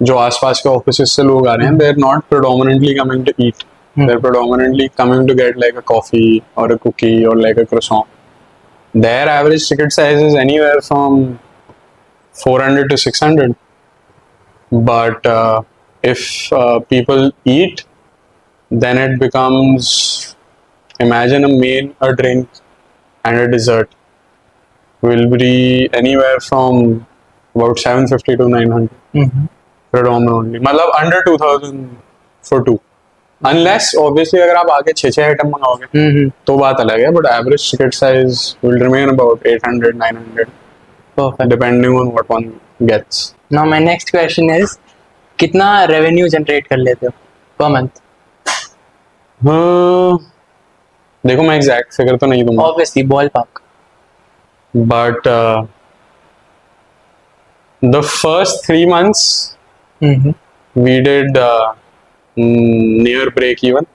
जो आसपास के offices से लोग आ रहे हैं, they're not predominantly coming to eat. They're predominantly coming to get like a coffee or a cookie or like a croissant. Their average ticket size is anywhere from 400 to 600. But if people eat, then it becomes, imagine a main, a drink, and a dessert will be anywhere from about 750 to 900 predominantly. मतलब under 2000 for two. Unless obviously अगर आप आगे 6 item मंगाओगे तो बात अलग है, but average ticket size will remain about 800 900 Perfect. depending on what one gets. Now my next question is, कितना revenue generate कर लेते हो per month? देखो मैं एग्जैक्ट फिगर तो नहीं दूंगा, Obviously, ballpark. but the first 3 months we did near break even.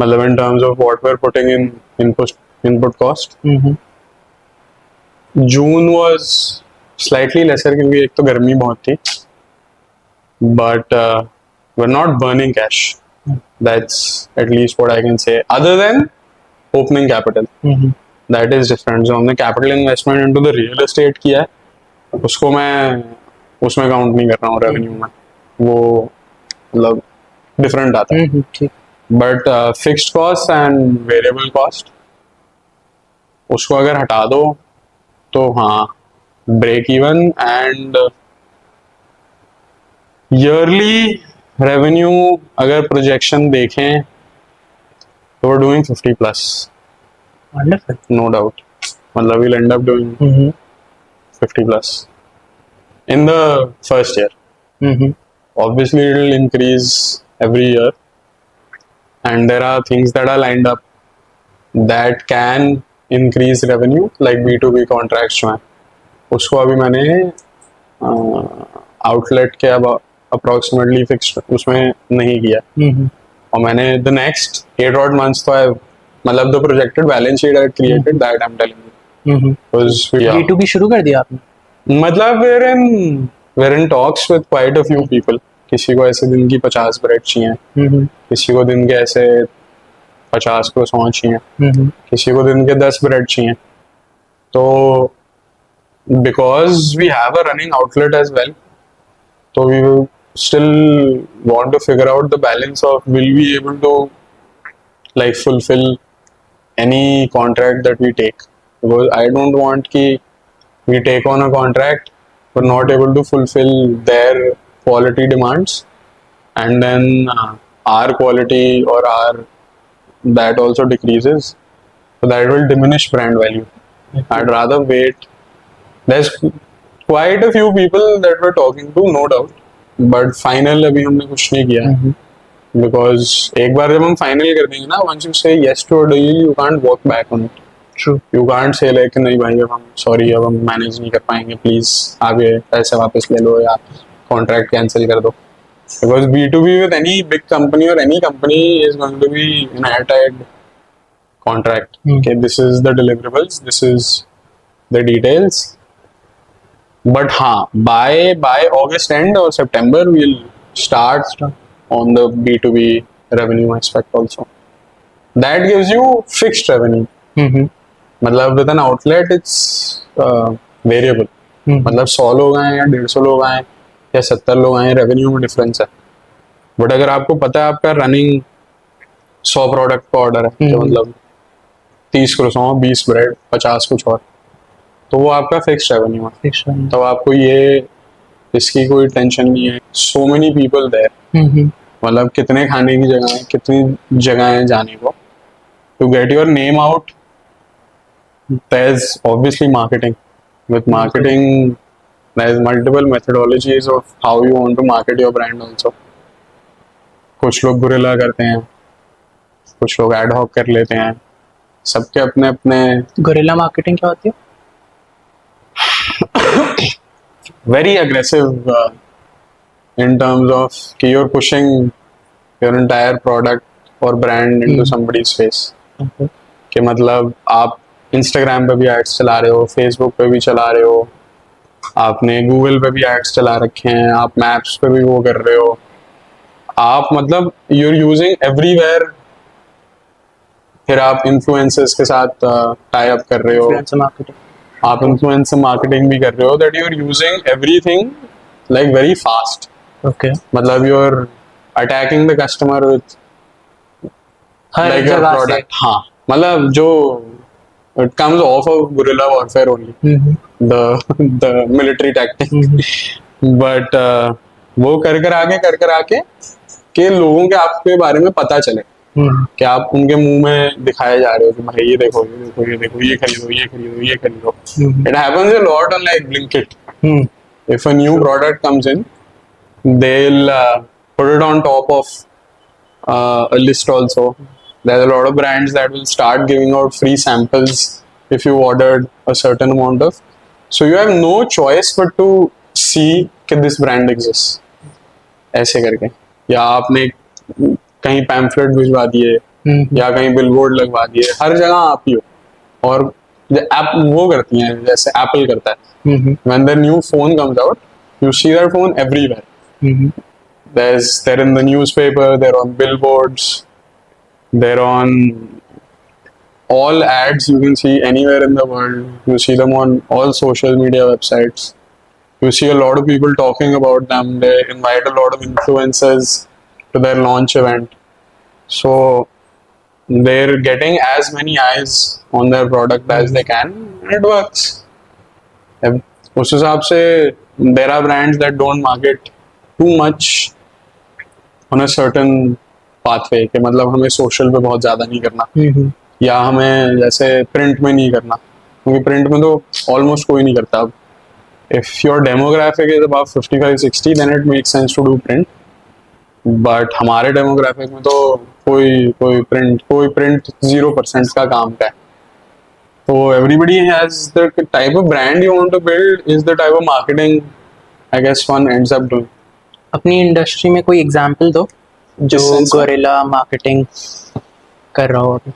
मतलब in terms of what we're putting in input cost. June was slightly lesser क्योंकि एक तो गर्मी बहुत थी, but we're not burning cash. That's at least what I can say. Other than opening capital, that is different. जो हमने capital investment into the real estate किया है, उसको मैं उसमें काउंट नहीं कर रहा हूँ रेवेन्यू में, वो मतलब डिफरेंट आता है. ठीक. But fixed cost and variable cost उसको अगर हटा दो तो हाँ break even. And yearly revenue अगर प्रोजेक्शन देखें तो we're doing 50 plus, Wonderful. no doubt. मतलब we'll end up doing 50 plus in the first year. Obviously it will increase every year, and there are things that are lined up that can increase revenue, like B2B contracts जो हैं उसको अभी मैंने outlet के अब approximately fixed उसमें नहीं किया, और मैंने the next 8 odd months तो मतलब the projected balance sheet I created that I'm telling you was B2B शुरू कर दिया आपने? मतलब we're in talks with quite a few people. किसी को ऐसे दिन की 50 ब्रेड चाहिए, किसी को दिन के ऐसे 50 को 100 चाहिए, किसी को दिन के 10 ब्रेड चाहिए. तो because we have a running outlet as well, so we will still want to figure out the balance of will we able to like fulfill any contract that we take, because I don't want ki we take on a contract but not able to fulfill their quality demands, and then our quality or our that also decreases, so that will diminish brand value. I'd rather wait. There's quite a few people that we're talking to, no doubt, but final अभी हमने कुछ नहीं किया, because एक बार जब हम final कर देंगे ना, once you say yes to a deal, you can't walk back on it. True. You can't say like नहीं भाई अब हम sorry अब हम manage नहीं कर पाएंगे, please आप ये पैसे वापस ले लो या contract cancel कर दो. Because B2B with any big company or any company is going to be an airtight contract. Okay, this is the deliverables, this is the details. But हाँ, by August end or September we'll start on the B2B revenue aspect also. That gives you fixed revenue. मतलब with an outlet it's variable. मतलब 100 लोग आए या 150 लोग आए या 70 लोग आए, रेवेन्यू में डिफरेंस है. बट अगर आपको पता है आपका रनिंग 100 प्रोडक्ट का ऑर्डर है, तो मतलब 30 croissant 20 ब्रेड 50 कुछ और, तो वो आपका फिक्स रेवेन्यू है. तो आपको ये इसकी कोई टेंशन नहीं है. सो मेनी पीपल देयर, मतलब कितने खाने की जगह है, कितनी जगह है जाने को. To get your name out there is obviously marketing. With marketing there is multiple methodologies of how you want to market your brand also. कुछ लोग गुरिल्ला करते हैं, कुछ लोग एड हॉक कर लेते हैं, सबके अपने अपने. गुरिल्ला मार्केटिंग क्या होती है? Very aggressive in terms of कि you're pushing your entire product or brand into somebody's face. कि मतलब आप Instagram पे भी एड्स चला रहे हो, Facebook पे भी चला रहे हो, आपने गूगल पे भी एड्स चला रखे हैं, आप मैप्स पे भी वो कर रहे हो, आप मतलब you're using everywhere. फिर आप इन्फ्लुएंसर्स के साथ टाई अप कर रहे हो, आप इन्फ्लुएंसर मार्केटिंग भी कर रहे हो, that you are using everything like very fast. Okay, मतलब you are attacking the customer with हर लाइक जगह से. प्रोडक्ट. हाँ, मतलब जो It comes off of guerrilla warfare only, the military tactic. But वो कर कर आके कि लोगों के आपके बारे में पता चले कि आप उनके मुंह में दिखाए जा रहे हो कि भाई ये देखो ये देखो ये देखो ये खरीदो ये खरीदो ये खरीदो. It happens a lot on like Blinkit. If a new product comes in, they'll put it on top of a list also. There's a lot of brands that will start giving out free samples if you ordered a certain amount of. So you have no choice but to see कि this brand exists. ऐसे करके या आपने कहीं pamphlet भिजवा दिए या कहीं बिलबोर्ड लगवा दिए, हर जगह आप ही हो. और ऐप वो करती हैं जैसे एप्पल करता है. When the new phone comes out, you see that phone everywhere. They're in the newspaper, they're on billboards, they're on all ads you can see anywhere in the world. You see them on all social media websites. You see a lot of people talking about them. They invite a lot of influencers to their launch event. So they're getting as many eyes on their product as they can, and it works. उस हिसाब से there are brands that don't market too much on a certain pathway कि मतलब हमें social पे बहुत ज़्यादा नहीं करना या हमें जैसे print में नहीं करना, क्योंकि print में तो almost कोई नहीं करता अब. If your demographic is above 55-60, then it makes sense to do print. But हमारे demographic में तो कोई print 0% का काम का है. So everybody has the type of brand you want to build is the type of marketing I guess one ends up doing. अपनी industry में कोई एग्जांपल दो जो गोरिल्ला मार्केटिंग कर रहा हो अभी.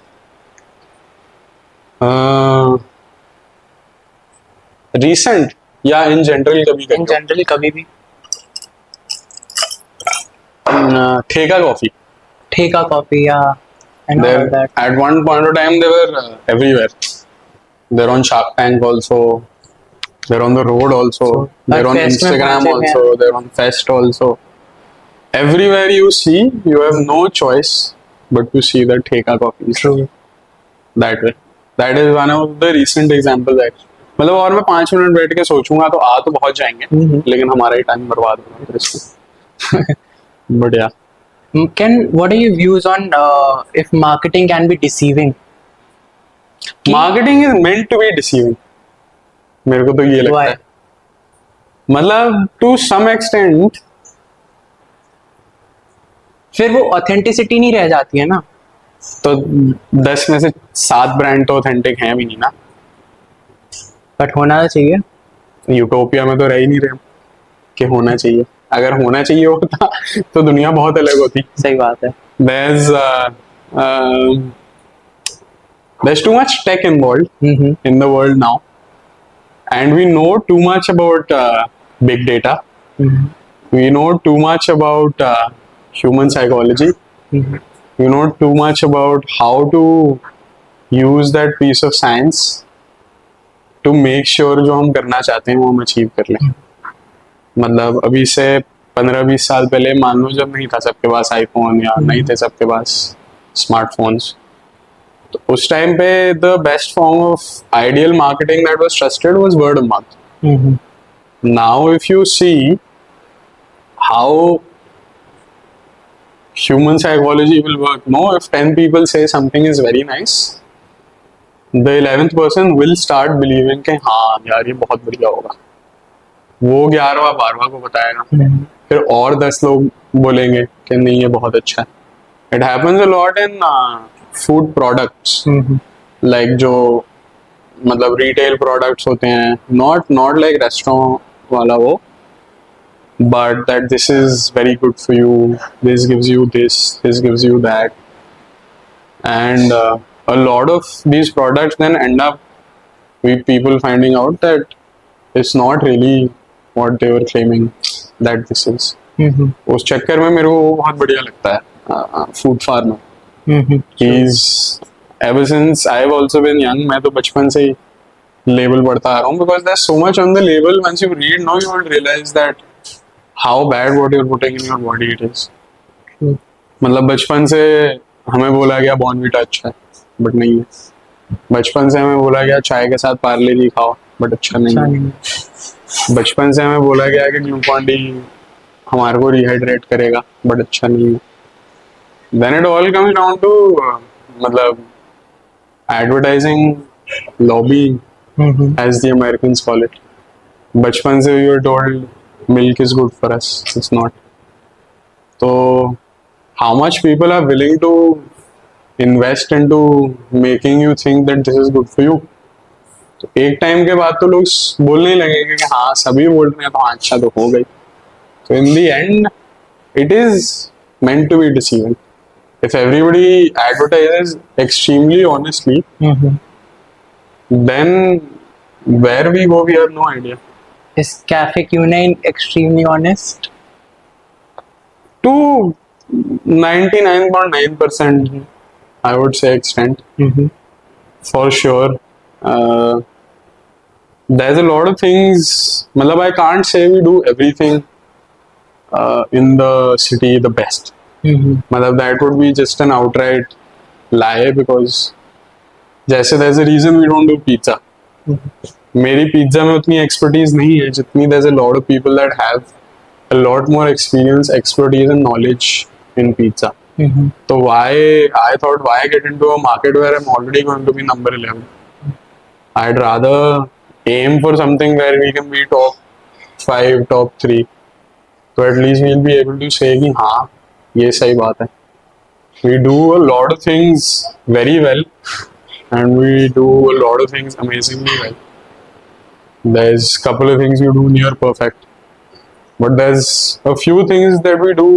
Recent या in general कभी इन जनरल कभी भी. ठेका कॉफी. ठेका कॉफी या I know about that. At one point of time they were everywhere. They're on Shark Tank also. They're on the road also. They're on Fest में Instagram पहुंचे also. They're on Fest also. Everywhere you see, you have no choice but to see the Theka coffees. True. That way. That is one of the recent examples actually. मतलब और मैं 5 minute बैठ के सोचूंगा तो आ तो बहुत जाएंगे, लेकिन हमारा ही टाइम बर्बाद होगा फिर इसमें. But yeah. What are your views on if marketing can be deceiving? Marketing is meant to be deceiving. मेरे को तो ये लगता Why? है. मतलब to some extent फिर वो ऑथेंटिसिटी नहीं रह जाती है ना. तो 10 में से 7 ब्रांड तो ऑथेंटिक हैं भी नहीं ना. बट होना चाहिए. यूटोपिया में तो रह ही नहीं रहे कि होना चाहिए. अगर होना चाहिए होता तो दुनिया बहुत अलग होती. सही बात है. There's too much tech involved in the world now, and we know too much about big data. We know too much about human psychology. We know too much about how to use that piece of science to make sure जो हम करना चाहते हैं वो हम achieve कर लें. मतलब अभी से 15-20 साल पहले मान लो जब नहीं था सबके पास आईफोन या नहीं थे सबके पास स्मार्टफोन्स, तो उस टाइम पे the best form of ideal marketing that was trusted was word of mouth. Now if you see how human psychology will work, no, if 10 people say something is very nice, the 11th person will start believing कि हाँ यार ये बहुत बढ़िया होगा. वो 11वां 12वां को बताएगा, फिर और 10 लोग बोलेंगे कि नहीं ये बहुत अच्छा है. It happens a lot in food products, like जो मतलब retail products होते हैं, not like restaurant वाला वो, but that this is very good for you, this gives you this gives you that, and a lot of these products then end up with people finding out that it's not really what they were claiming that this is. उस चक्कर में मेरे को वो बहुत बढ़िया लगता है food farmer. He's ever since I've also been young, मैं तो बचपन से ही लेबल पढ़ता आ रहा हूँ, because there's so much on the label. Once you read now you will realize that how bad what you're putting in your body it is. मतलब बचपन से हमें बोला गया बॉर्नवीटा अच्छा है, बट नहीं है. बचपन से हमें बोला गया चाय के साथ पार्ले जी खाओ, बट अच्छा नहीं अच्छा है। नहीं। बचपन से हमें बोला गया कि ग्लूकॉन डी हमारे को रिहाइड्रेट करेगा, बट अच्छा नहीं है। Then it all comes down to मतलब advertising lobby, as the Americans call it. बचपन से we were told milk is good for us, it's not. तो how much people are willing to invest into making you think that this is good for you. तो एक time के बाद तो लोग बोलने ही लगेंगे कि हाँ सभी बोल रहे हैं तो हाँ अच्छा तो हो गई। तो in the end it is meant to be deceiving. If everybody advertises extremely honestly, then where we go, we have no idea. Is Cafe Q9 extremely honest? To 99.9%, I would say extent, for sure. There's a lot of things. Matlab, I can't say we do everything in the city the best. मतलब that would be just an outright lie, because जैसे there's a reason we don't do pizza. मेरी pizza में उतनी expertise नहीं है जितनी there's a lot of people that have a lot more experience, expertise and knowledge in pizza. So I thought why get into a market where I'm already going to be number 11? I'd rather aim for something where we can be top 5, top 3. तो at least we'll be able to say कि हाँ ये सही बात है। We do a lot of things very well and we do a lot of things amazingly well. There is couple of things we do near perfect, but there's a few things that we do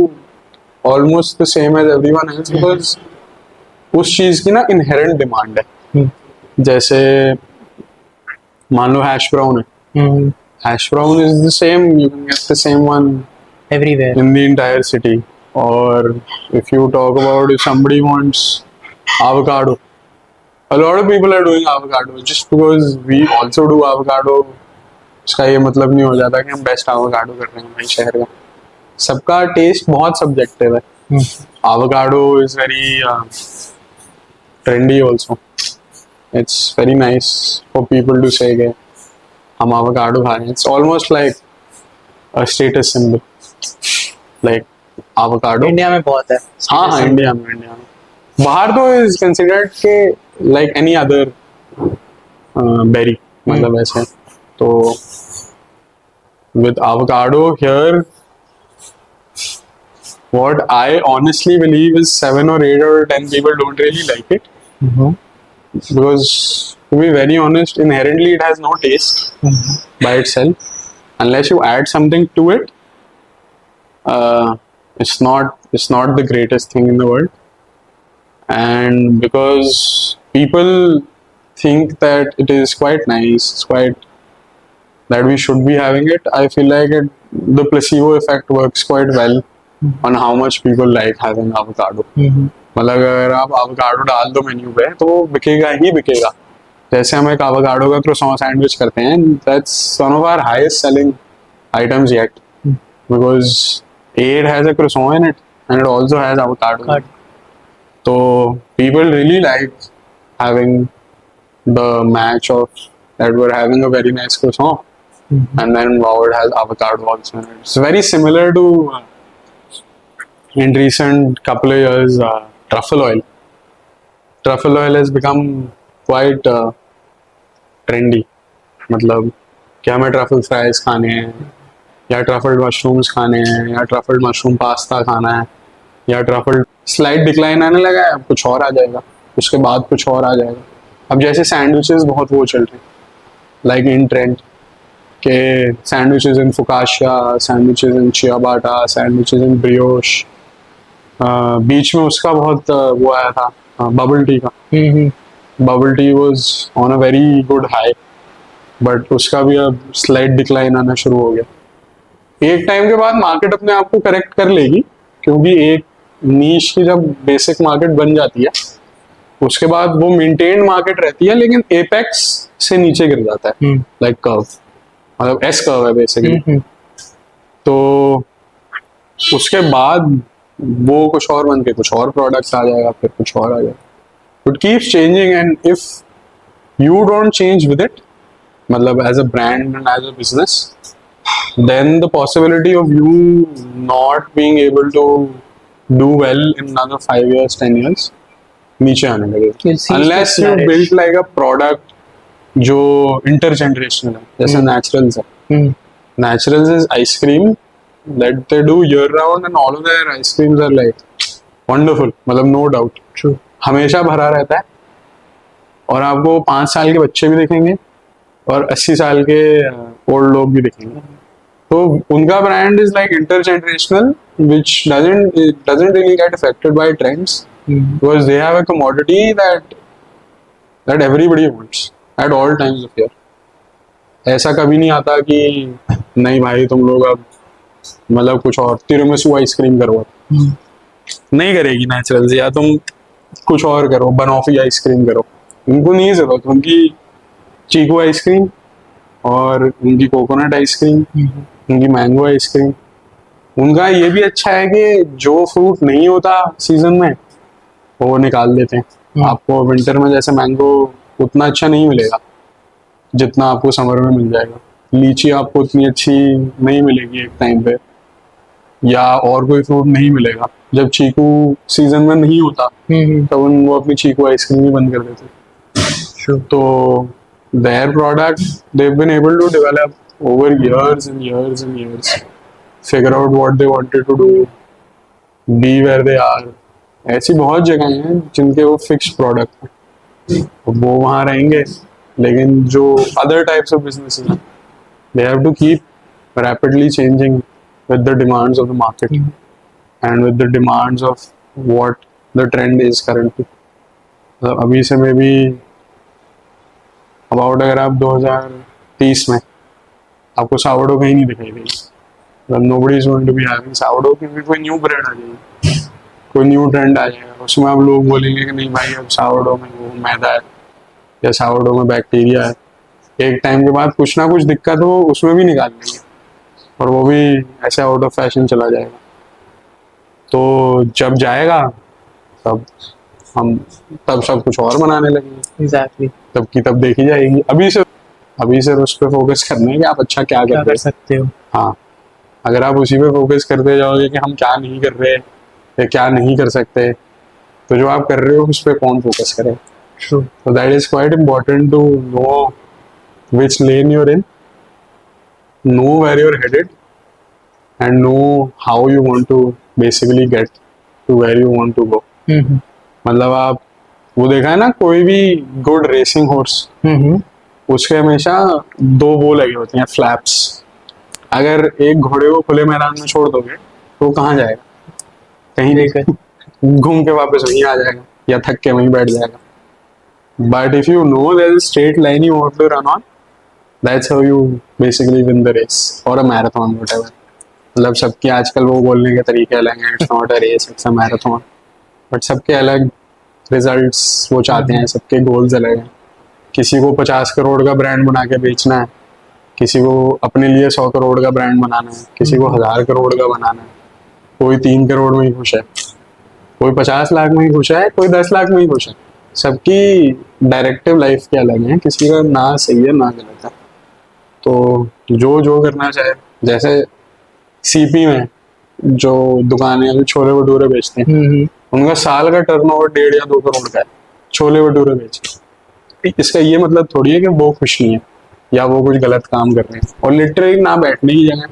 almost the same as everyone else because उस चीज की ना inherent demand है। जैसे मान लो hash brown है, hash brown is the same, you can get the same one Everywhere. in the entire city. Or if you talk about if somebody wants avocado, a lot of people are doing avocado just because we also do avocado. उसका ये मतलब नहीं हो जाता कि हम best avocado कर रहे हैं भाई शहर का। सबका टेस्ट बहुत सब्जेक्टिव है। avocado is very trendy also. It's very nice for people to say कि हम avocado खा रहे हैं। It's almost like a status symbol. Like avocado. India में बहुत है। हाँ हाँ इंडिया में बाहर तो is considered के like any other berry, मतलब ऐसे। तो with avocado here, what I honestly believe is 7 or 8 or 10 people don't really like it. Because to be very honest, inherently it has no taste by itself. Unless you add something to it, it's not the greatest thing in the world. And because people think that it is quite nice, it's quite that we should be having it, I feel like the placebo effect works quite well on how much people like having avocado. मतलब अगर आप avocado डाल दो menu पे तो वो बिकेगा ही बिकेगा। जैसे हम एक avocado का croissant सैंडविच करते हैं, that's one of our highest selling items yet, because it has a croissant in it and it also has avocado. So people really like having the match of that we're having a very nice croissant and then wow, it has avocado also in it. It's very similar to in recent couple of years truffle oil. Truffle oil has become quite trendy. मतलब कि हमें truffle fries खाने हैं या ट्रफल्ड mushrooms खाने हैं या ट्रफल्ड mushroom pasta खाना है या ट्रफल्ड। स्लाइड डिक्लाइन आने लगा है, अब कुछ और आ जाएगा, उसके बाद कुछ और आ जाएगा। अब जैसे सैंडविचेस बहुत वो चल रहे हैं, लाइक इन ट्रेंड के सैंडविचेस इन फुकाशिया, सैंडविचेस इन चियाबाटा, सैंडविचेस इन ब्रियोश। बीच में उसका बहुत वो आया था बबल टी का। Bubble tea was on a very good high, but उसका भी अब स्लाइड डिक्लाइन आना शुरू हो गया। एक टाइम के बाद मार्केट अपने आप को करेक्ट कर लेगी, क्योंकि एक नीश की जब बेसिक मार्केट बन जाती है उसके बाद वो मेंटेन्ड मार्केट रहती है, लेकिन एपेक्स से नीचे गिर जाता है, लाइक कर्व, मतलब एस कर्व है बेसिकली। तो उसके बाद वो कुछ और बन के कुछ और प्रोडक्ट्स आ जाएगा, फिर कुछ और आ जाएगा। It keeps changing and if you don't change with it, मतलब as a brand and as a business, then the possibility of you not being able to do well in another 5 years, 10 years नीचे आने You'll लगे. cease to Unless you flourish. build like a product जो intergenerational है, जैसे naturals है. Naturals is ice cream that they do year round and all of their ice creams are like wonderful, मतलब no doubt. True. हमेशा भरा रहता है और आपको 5 साल के बच्चे भी दिखेंगे और 80 साल के ओल्ड लोग भी दिखेंगे. तो उनका brand is like intergenerational which doesn't really get affected by trends because they have a commodity that everybody wants at all times of year. ऐसा कभी नहीं आता कि नहीं भाई तुम लोग अब मतलब कुछ और तिरामिसू आइसक्रीम करो. नहीं करेगी नेचुरल या तुम कुछ और करो, बनॉफी आइसक्रीम करो. उनको नहीं जरूरत. उनकी चीकू आइसक्रीम और उनकी कोकोनट आइसक्रीम, उनकी मैंगो आइसक्रीम. उनका ये भी अच्छा है कि जो फ्रूट नहीं होता सीजन में वो निकाल देते हैं. आपको विंटर में जैसे मैंगो उतना अच्छा नहीं मिलेगा जितना आपको समर में मिल जाएगा. लीची आपको उतनी अच्छी नहीं मिलेगी एक टाइम पे, या और कोई फ्रूट नहीं मिलेगा. जब चीकू सीजन में नहीं होता तो वो अपनी चीकू आइसक्रीम भी बंद कर देते. तो their product they've been able to develop over years and years and years, figure out what they wanted to do, be where they are. ऐसी बहुत जगह हैं जिनके वो फिक्स प्रोडक्ट हैं, वो वहाँ रहेंगे. लेकिन जो अदर टाइप्स ऑफ बिजनेसेस हैं, they have to keep rapidly changing with the demands of the market and with the demands of what the trend is currently. अभी से मे भी अबाउट अगर आप 2030 में आपको सावरडो कहीं नहीं दिखाई देगी. मतलब nobody is going to be having sourdough क्योंकि कोई न्यू ब्रांड आ जाएगी, कोई न्यू ट्रेंड आ जाएगा. उसमें आप लोग बोलेंगे कि नहीं भाई अब सावरडो में वो मैदा है या सावरडो में बैक्टीरिया है. एक टाइम के बाद कुछ ना कुछ दिक्कत हो उसमें भी निकाल लेंगे और वो भी ऐसे आउट ऑफ फैशन चला जाएगा. तो जब जाएगा तब हम तब सब कुछ और बनाने लगेंगे. Exactly. तब की तब देखी जाएगी. अभी से उस पर फोकस करना है कि आप अच्छा क्या क्या कर कर रहे सकते हो. हैं. हाँ, अगर आप उसी पे फोकस करते जाओगे कि हम क्या नहीं कर रहे या क्या नहीं कर सकते, तो जो आप कर रहे हो उस पर कौन फोकस करे. True. So that is quite important to know which lane you're in, know where you're headed, and know how you want to basically get to where you want to go. मतलब आप वो देखा है ना, कोई भी good racing horse उसके हमेशा 2 वो लगे होते हैं, फ्लैप्स. अगर एक घोड़े को खुले मैदान में छोड़ दोगे तो वो कहाँ जाएगा? कहीं नहीं, घूम के वापस वहीं आ जाएगा या थक के वहीं बैठ जाएगा. But if you know there's a straight line you want to run on, that's how you basically win the race or a marathon, whatever. मतलब सबके आजकल वो बोलने के तरीके अलग हैं. It's not a race, it's a marathon. But सबके अलग रिजल्ट्स वो चाहते हैं, सबके गोल्स अलग हैं. किसी को 50 करोड़ का ब्रांड बना के बेचना है, किसी को अपने लिए 100 करोड़ का ब्रांड बनाना है, किसी को 1000 करोड़ का बनाना है. कोई 3 करोड़ में ही खुश है, कोई 50 लाख में ही खुश है, कोई 10 लाख में ही खुश है. सबकी डायरेक्टिव लाइफ के अलग हैं, किसी का ना सही है ना गलत है. तो जो करना चाहे, जैसे सीपी में जो दुकानें हैं छोले भटूरे बेचते हैं, उनका साल का टर्नओवर 1.5 या 2 करोड़ का है, छोले भटूरे बेचते. इसका ये मतलब थोड़ी है कि वो खुश नहीं है या वो कुछ गलत काम कर रहे हैं. और लिटरली ना बैठने की जगह,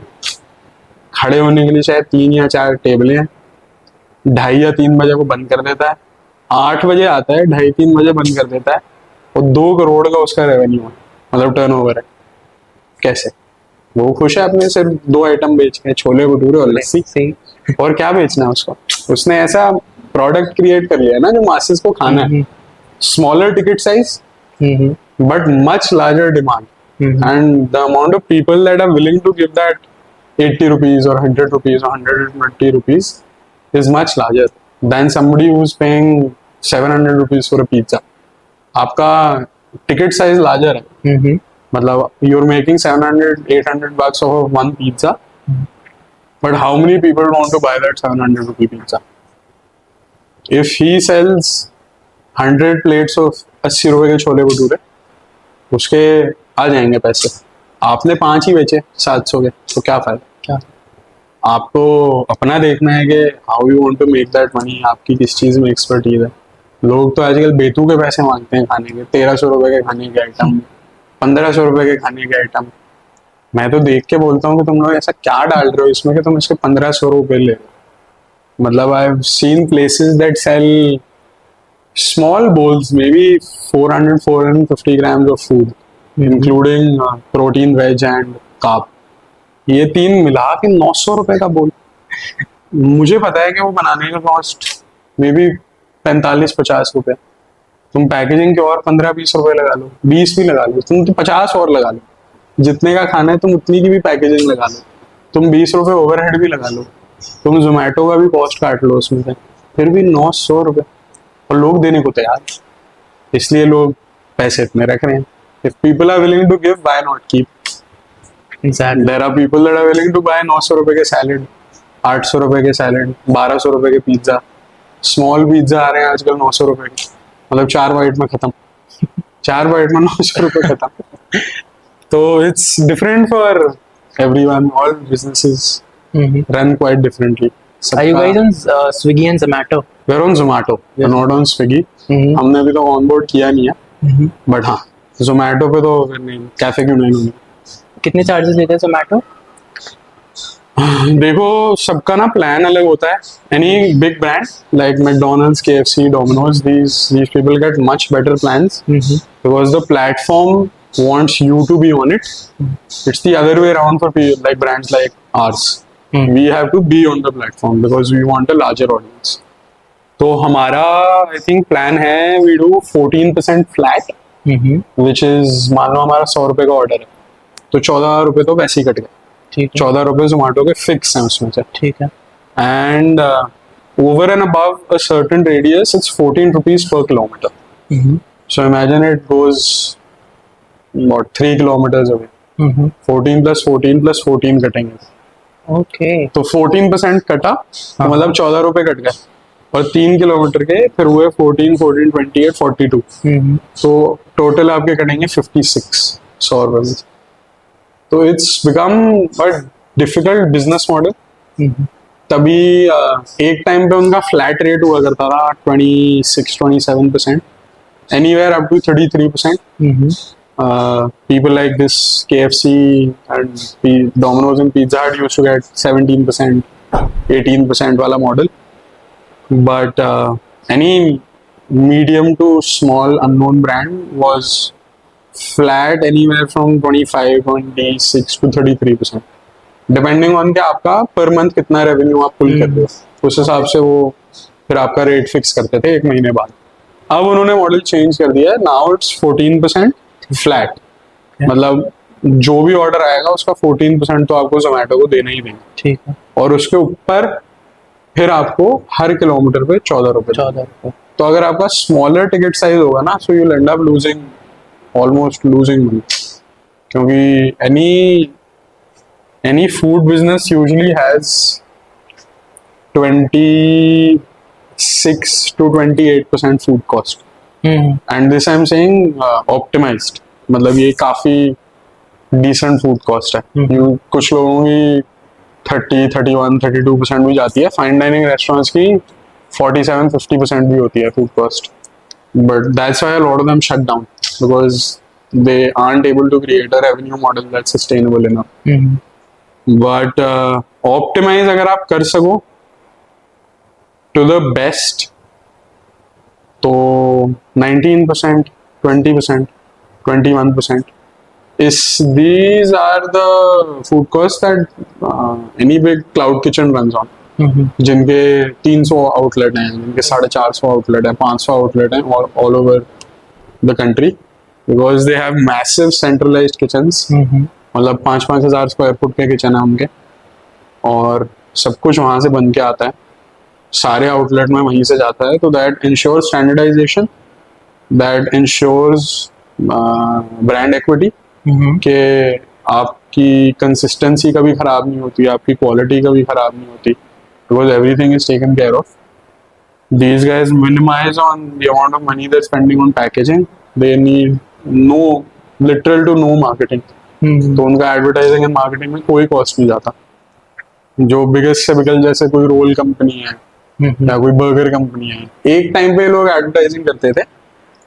खड़े होने के लिए शायद 3 या 4 टेबलें हैं. 2:30 या 3 बजे वो बंद कर देता है, 8 बजे आता है, 2:30-3 बजे बंद कर देता है, और 2 करोड़ का उसका रेवेन्यू है, मतलब टर्नओवर है. कैसे? वो खुश है अपने सिर्फ 2 आइटम बेच के, छोले भटूरे और लस्सी. और क्या बेचना है उसको? उसने ऐसा प्रोडक्ट क्रिएट कर लिया है ना जो मासेस को खाना है. Smaller ticket size but much larger demand, and the amount of people that are willing to give that 80 rupees or 100 rupees or 120 rupees is much larger than somebody who's paying 700 rupees for a pizza. आपका ticket size larger है, मतलब you're making 700-800 bucks off of one pizza, but how many people want to buy that 700 rupee pizza? If he sells 100 plates of 80 रुपए के छोले भटूरे, उसके आ जाएंगे पैसे। आपने 5 ही बेचे 700 के, तो क्या फायदा। क्या आपको अपना देखना है कि how you want to make that money, आपकी किस चीज़ में एक्सपर्टीज है। लोग तो आजकल बेतू के पैसे मांगते हैं खाने के, 1300 रुपए के खाने के आइटम, 1500 रुपए के खाने के आइटम। मैं तो देख के बोलता हूँ कि तुम लोग ऐसा क्या डाल रहे हो इसमें कि तुम इसके 1500 रुपए ले रहे हो। मतलब I have seen places that sell small bowls, maybe 400-450 grams of food, including protein, veg and carb. ये 3 मिला के 900 रुपए का बोल। मुझे पता है कि वो बनाने का कॉस्ट मे बी 45-50 रुपए। तुम पैकेजिंग के और 15-20 रुपए लगा लो, 20 भी लगा लो, तुम तो 50 और लगा लो। जितने का खाना है तुम उतनी की भी पैकेजिंग लगा लो, तुम 20 रुपए ओवरहेड भी लगा लो, तुम जोमेटो का भी कॉस्ट काट लो उसमें से, फिर भी 900 रुपए। और लोग देने को तैयार, इसलिए लोग पैसे इतने रख रहे हैं। If people are willing to give, why not keep. Exactly. There are people that are willing to buy 900 रुपए के सैलेड, 800 रुपए के सैलेड, 1200 रुपए के पिज्जा। स्मॉल पिज्जा आ रहे हैं आजकल 900 रुपए के, मतलब 4 बाइट में खत्म। 4 बाइट में 900 रुपए खत्म। तो it's different for everyone, all businesses run quite differently. Are you guys on Swiggy and Zomato? We're on Zomato, we're not on Swiggy. हमने अभी तो ऑनबोर्ड किया नहीं है, बट हाँ Zomato पे तो फिर नहीं, कैफे क्यों नहीं होंगे। कितने चार्जेस लेते हैं Zomato? देखो सबका ना प्लान अलग होता है। Any big brand like McDonald's, KFC, Domino's, these people get much better plans because the platform wants you to be on it. It's the other way around for people, like brands like ours. We have to be on the platform because we want a larger audience. तो हमारा I think plan है we do 14% flat, which is मान लो हमारा 100 रुपए का order है तो 14 रुपए तो वैसे ही कट गए। ठीक है। 14 रुपए जोमेटो के फिक्स हैं उसमें से। ठीक है। And over and above a certain radius, it's 14 rupees per kilometer. So imagine it goes about 3 kilometers away. 14 plus 14 plus 14 कटेंगे। ओके। तो 14% कटा, तो मतलब 14 रुपए कट गए, और 3 किलोमीटर के फिर हुए 14, 14, 28, 42। तो टोटल आपके कटेंगे 56 100 रुपए में। तो it's become a difficult business model. तभी एक टाइम पे उनका फ्लैट रेट हुआ करता था 26-27%, anywhere up to 33%। People like this KFC and Domino's and Pizza Hut used to get 17%, 18% वाला model. But any medium to small unknown brand was flat anywhere from 25, 26 to 33%. Depending on कि आपका per month कितना revenue आप pull करते हो, उस हिसाब से वो फिर आपका रेट फिक्स करते थे एक महीने बाद। अब उन्होंने मॉडल चेंज कर दिया है, नाउ इट्स 14% फ्लैट। मतलब जो भी ऑर्डर आएगा उसका 14% तो आपको जोमेटो को देना ही देना। ठीक है। और उसके ऊपर फिर आपको हर किलोमीटर पे 14 रुपए। 14 रुपए। तो अगर आपका स्मॉलर टिकट साइज होगा ना, so you end up losing, almost losing money, क्योंकि any food business usually has 26 to 28% food cost. And this I am saying optimised, मतलब ये काफी डिसेंट फूड कॉस्ट है। कुछ लोगों की 30, 31, 32% भी जाती है। फाइन डाइनिंग रेस्टोरेंट्स की 47-50% भी होती है food cost, but that's why a lot of them shut down because they aren't able to create a revenue model that's sustainable enough. But optimize अगर आप कर सको to the best, तो 19%, 20%, 21% is these are the food costs that any big cloud kitchen runs on. जिनके 300 outlet हैं, जिनके 450 outlet हैं, 500 outlet हैं all over the country because they have massive centralized kitchens. मतलब 5-5 हज़ार स्क्वायर फुट के kitchen है उनके, और सब कुछ वहाँ से बन के आता है, सारे आउटलेट में वहीं से जाता है। तो that ensures standardization, that ensures brand equity, कि आपकी कंसिस्टेंसी कभी खराब नहीं होती, आपकी क्वालिटी कभी खराब नहीं होती, because everything is taken care of. These guys minimize on the amount of money they're spending on packaging. They need no literal to no marketing, तो उनका एडवर्टाइजिंग एंड मार्केटिंग में कोई कॉस्ट नहीं जाता। जो बिगेस्ट से बिगेस्ट जैसे कोई रोल कंपनी है या कोई बर्गर कंपनी है, एक टाइम पे लोग एडवर्टाइजिंग करते थे,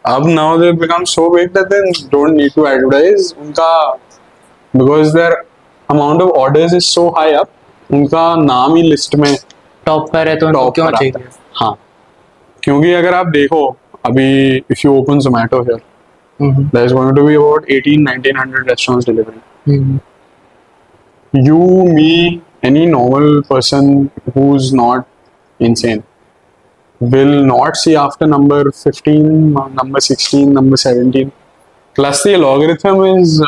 अब now they become so big that they don't need to advertise. उनका because their amount of orders is so high up, उनका नाम ही लिस्ट में टॉप पर है तो उनको टॉप क्यों पर आता चाहिए? है। हाँ, क्योंकि अगर आप देखो अभी if you open Zomato here, there is going to be about 1900 restaurants delivering. You, me, any normal person who's not insane will not see after number 15, number 16, number 17. Plus, the algorithm is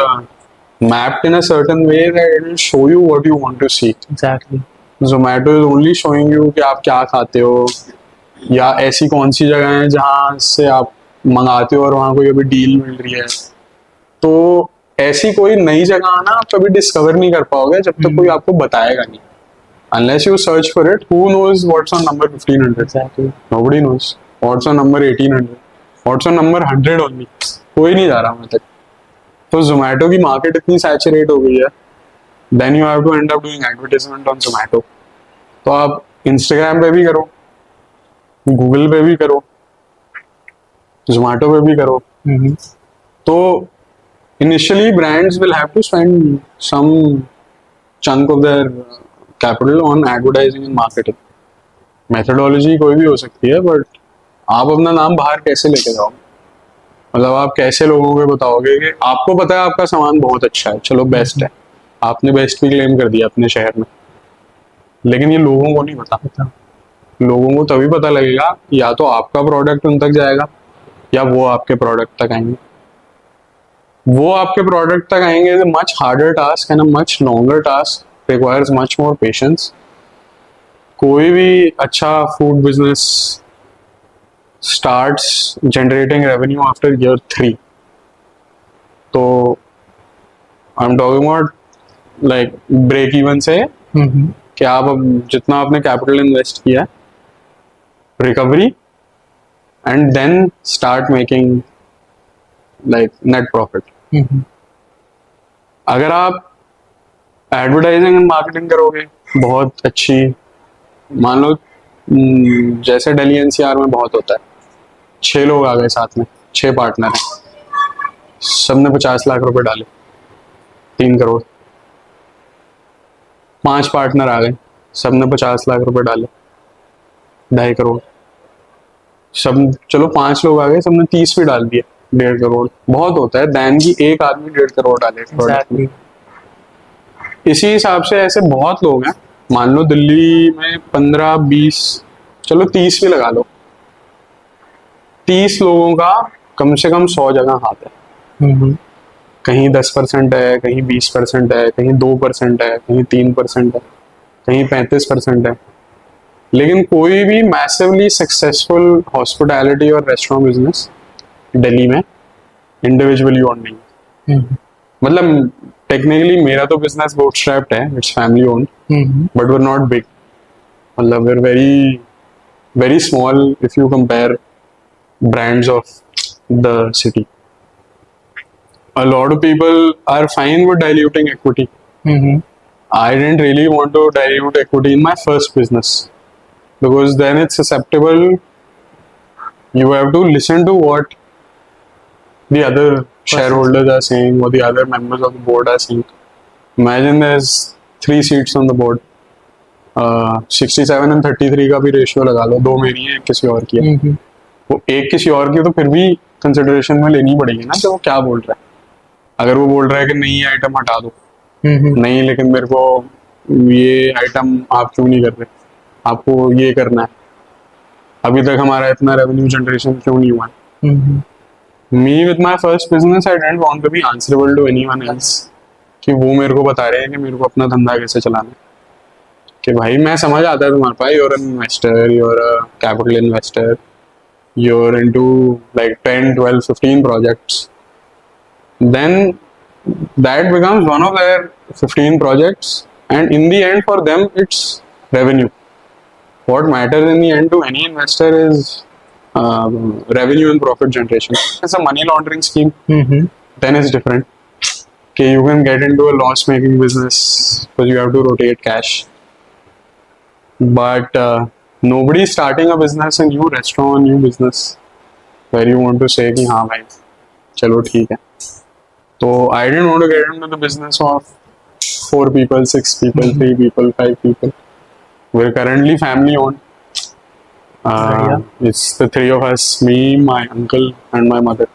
mapped in a certain way that it will show you what you want to see. Exactly. Zomato is only showing you कि आप क्या खाते हो, या ऐसी कौन सी जगह है जहाँ से आप मंगाते हो और वहाँ कोई अभी डील मिल रही है। तो ऐसी कोई नई जगह ना आप कभी डिस्कवर नहीं कर पाओगे जब तक कोई आपको बताएगा नहीं। Unless you search for it, who knows what's on number 1500? Exactly. Nobody knows. What's on number 1800? What's on number 100 only? कोई नहीं जा रहा वहाँ तक। तो Zomato की मार्केट इतनी सैचुरेट हो गई है, then you have to end up doing advertisement on Zomato. तो आप Instagram पे भी करो, Google पे भी करो, Zomato पे भी करो। तो initially brands will have to spend some chunk of their capital on advertising and marketing. Methodology कोई भी हो सकती है, बट आप अपना नाम बाहर कैसे लेके जाओगे? मतलब आप कैसे लोगों को बताओगे कि आपको पता है आपका सामान बहुत अच्छा है, चलो बेस्ट है, आपने बेस्ट भी क्लेम कर दिया अपने शहर में, लेकिन ये लोगों को नहीं पता। लोगों को तभी पता लगेगा या तो आपका प्रोडक्ट उन तक जाएगा या वो आपके प्रोडक्ट तक आएंगे। वो आपके प्रोडक्ट तक आएंगे is a much harder task and a much longer task, requires much more patience. कोई भी अच्छा food business starts generating revenue after year 3। तो I am talking about like break even से कि आप अब जितना आपने कैपिटल इन्वेस्ट किया, recovery and then start making like net profit. अगर आप एडवर्टाइजिंग एंड मार्केटिंग करोगे बहुत अच्छी, मान लो जैसे दिल्ली एनसीआर में बहुत होता है, 6 लोग आ गए साथ में, 6 पार्टनर हैं, सबने 50 लाख रुपए डाले, 3 करोड़। 5 पार्टनर आ गए, सबने 50 लाख रुपए डाले, 2.5 करोड़। सब चलो 5 लोग आ गए, सबने 30 भी डाल दिए, 1.5 करोड़। बहुत होता है दैन की एक आदमी 1.5 करोड़ डाले। Exactly. इसी हिसाब से ऐसे बहुत लोग हैं, मान लो दिल्ली में 15-20, चलो 30 भी लगा लो, 30 लोगों का कम से कम 100 जगह हाथ है। कहीं 10% है, कहीं 20% है, कहीं 2% है, कहीं 3% है, कहीं 35% है। लेकिन कोई भी मैसिवली सक्सेसफुल हॉस्पिटैलिटी और रेस्टोरेंट बिजनेस दिल्ली में इंडिविजुअली ओन नहीं है। मतलब टेक्निकली मेरा तो बिजनेस बूटस्ट्रैप्ड है, it's family owned, but we are not big. मतलब we are very very small if you compare brands of the city. A lot of people are fine with diluting equity. I didn't really want to dilute equity in my first business because then it's susceptible. You have to listen to what the other shareholders are saying, what the other members of the board are saying. Imagine there's 3 seats on the board. 67 and 33 का भी ratio लगा लो, 2 मेरी है, किसी और की है। वो एक किसी और की तो फिर भी कंसिडरेशन में लेनी पड़ेगी ना कि वो क्या बोल रहा है। अगर वो बोल रहा है कि नहीं ये आइटम हटा दो, नहीं लेकिन मेरे को ये आइटम आप क्यों नहीं कर रहे, आपको ये करना है, अभी तक हमारा इतना रेवेन्यू जनरेशन क्यों नहीं हुआ है। Me with my first business I didn't want to be answerable to anyone else कि वो मेरे को बता रहे हैं कि मेरे को अपना धंधा कैसे चलाना है। कि भाई मैं समझ आता है तुम्हारे पास, you're an investor, you're a capital investor, you're into like 10, 12, 15 projects, then that becomes one of their 15 projects, and in the end for them it's revenue. What matters in the end to any investor is revenue and profit generation. It's a money laundering scheme. then it's different. Okay, you can get into a loss-making business because you have to rotate cash. But nobody is starting a business, a new restaurant, new business, where you want to say कि हाँ भाई चलो ठीक है. So I didn't want to get into the business of 4 people, 6 people, 3 people, 5 people. We're currently family owned. It's the 3 of us, me, my uncle, and my mother.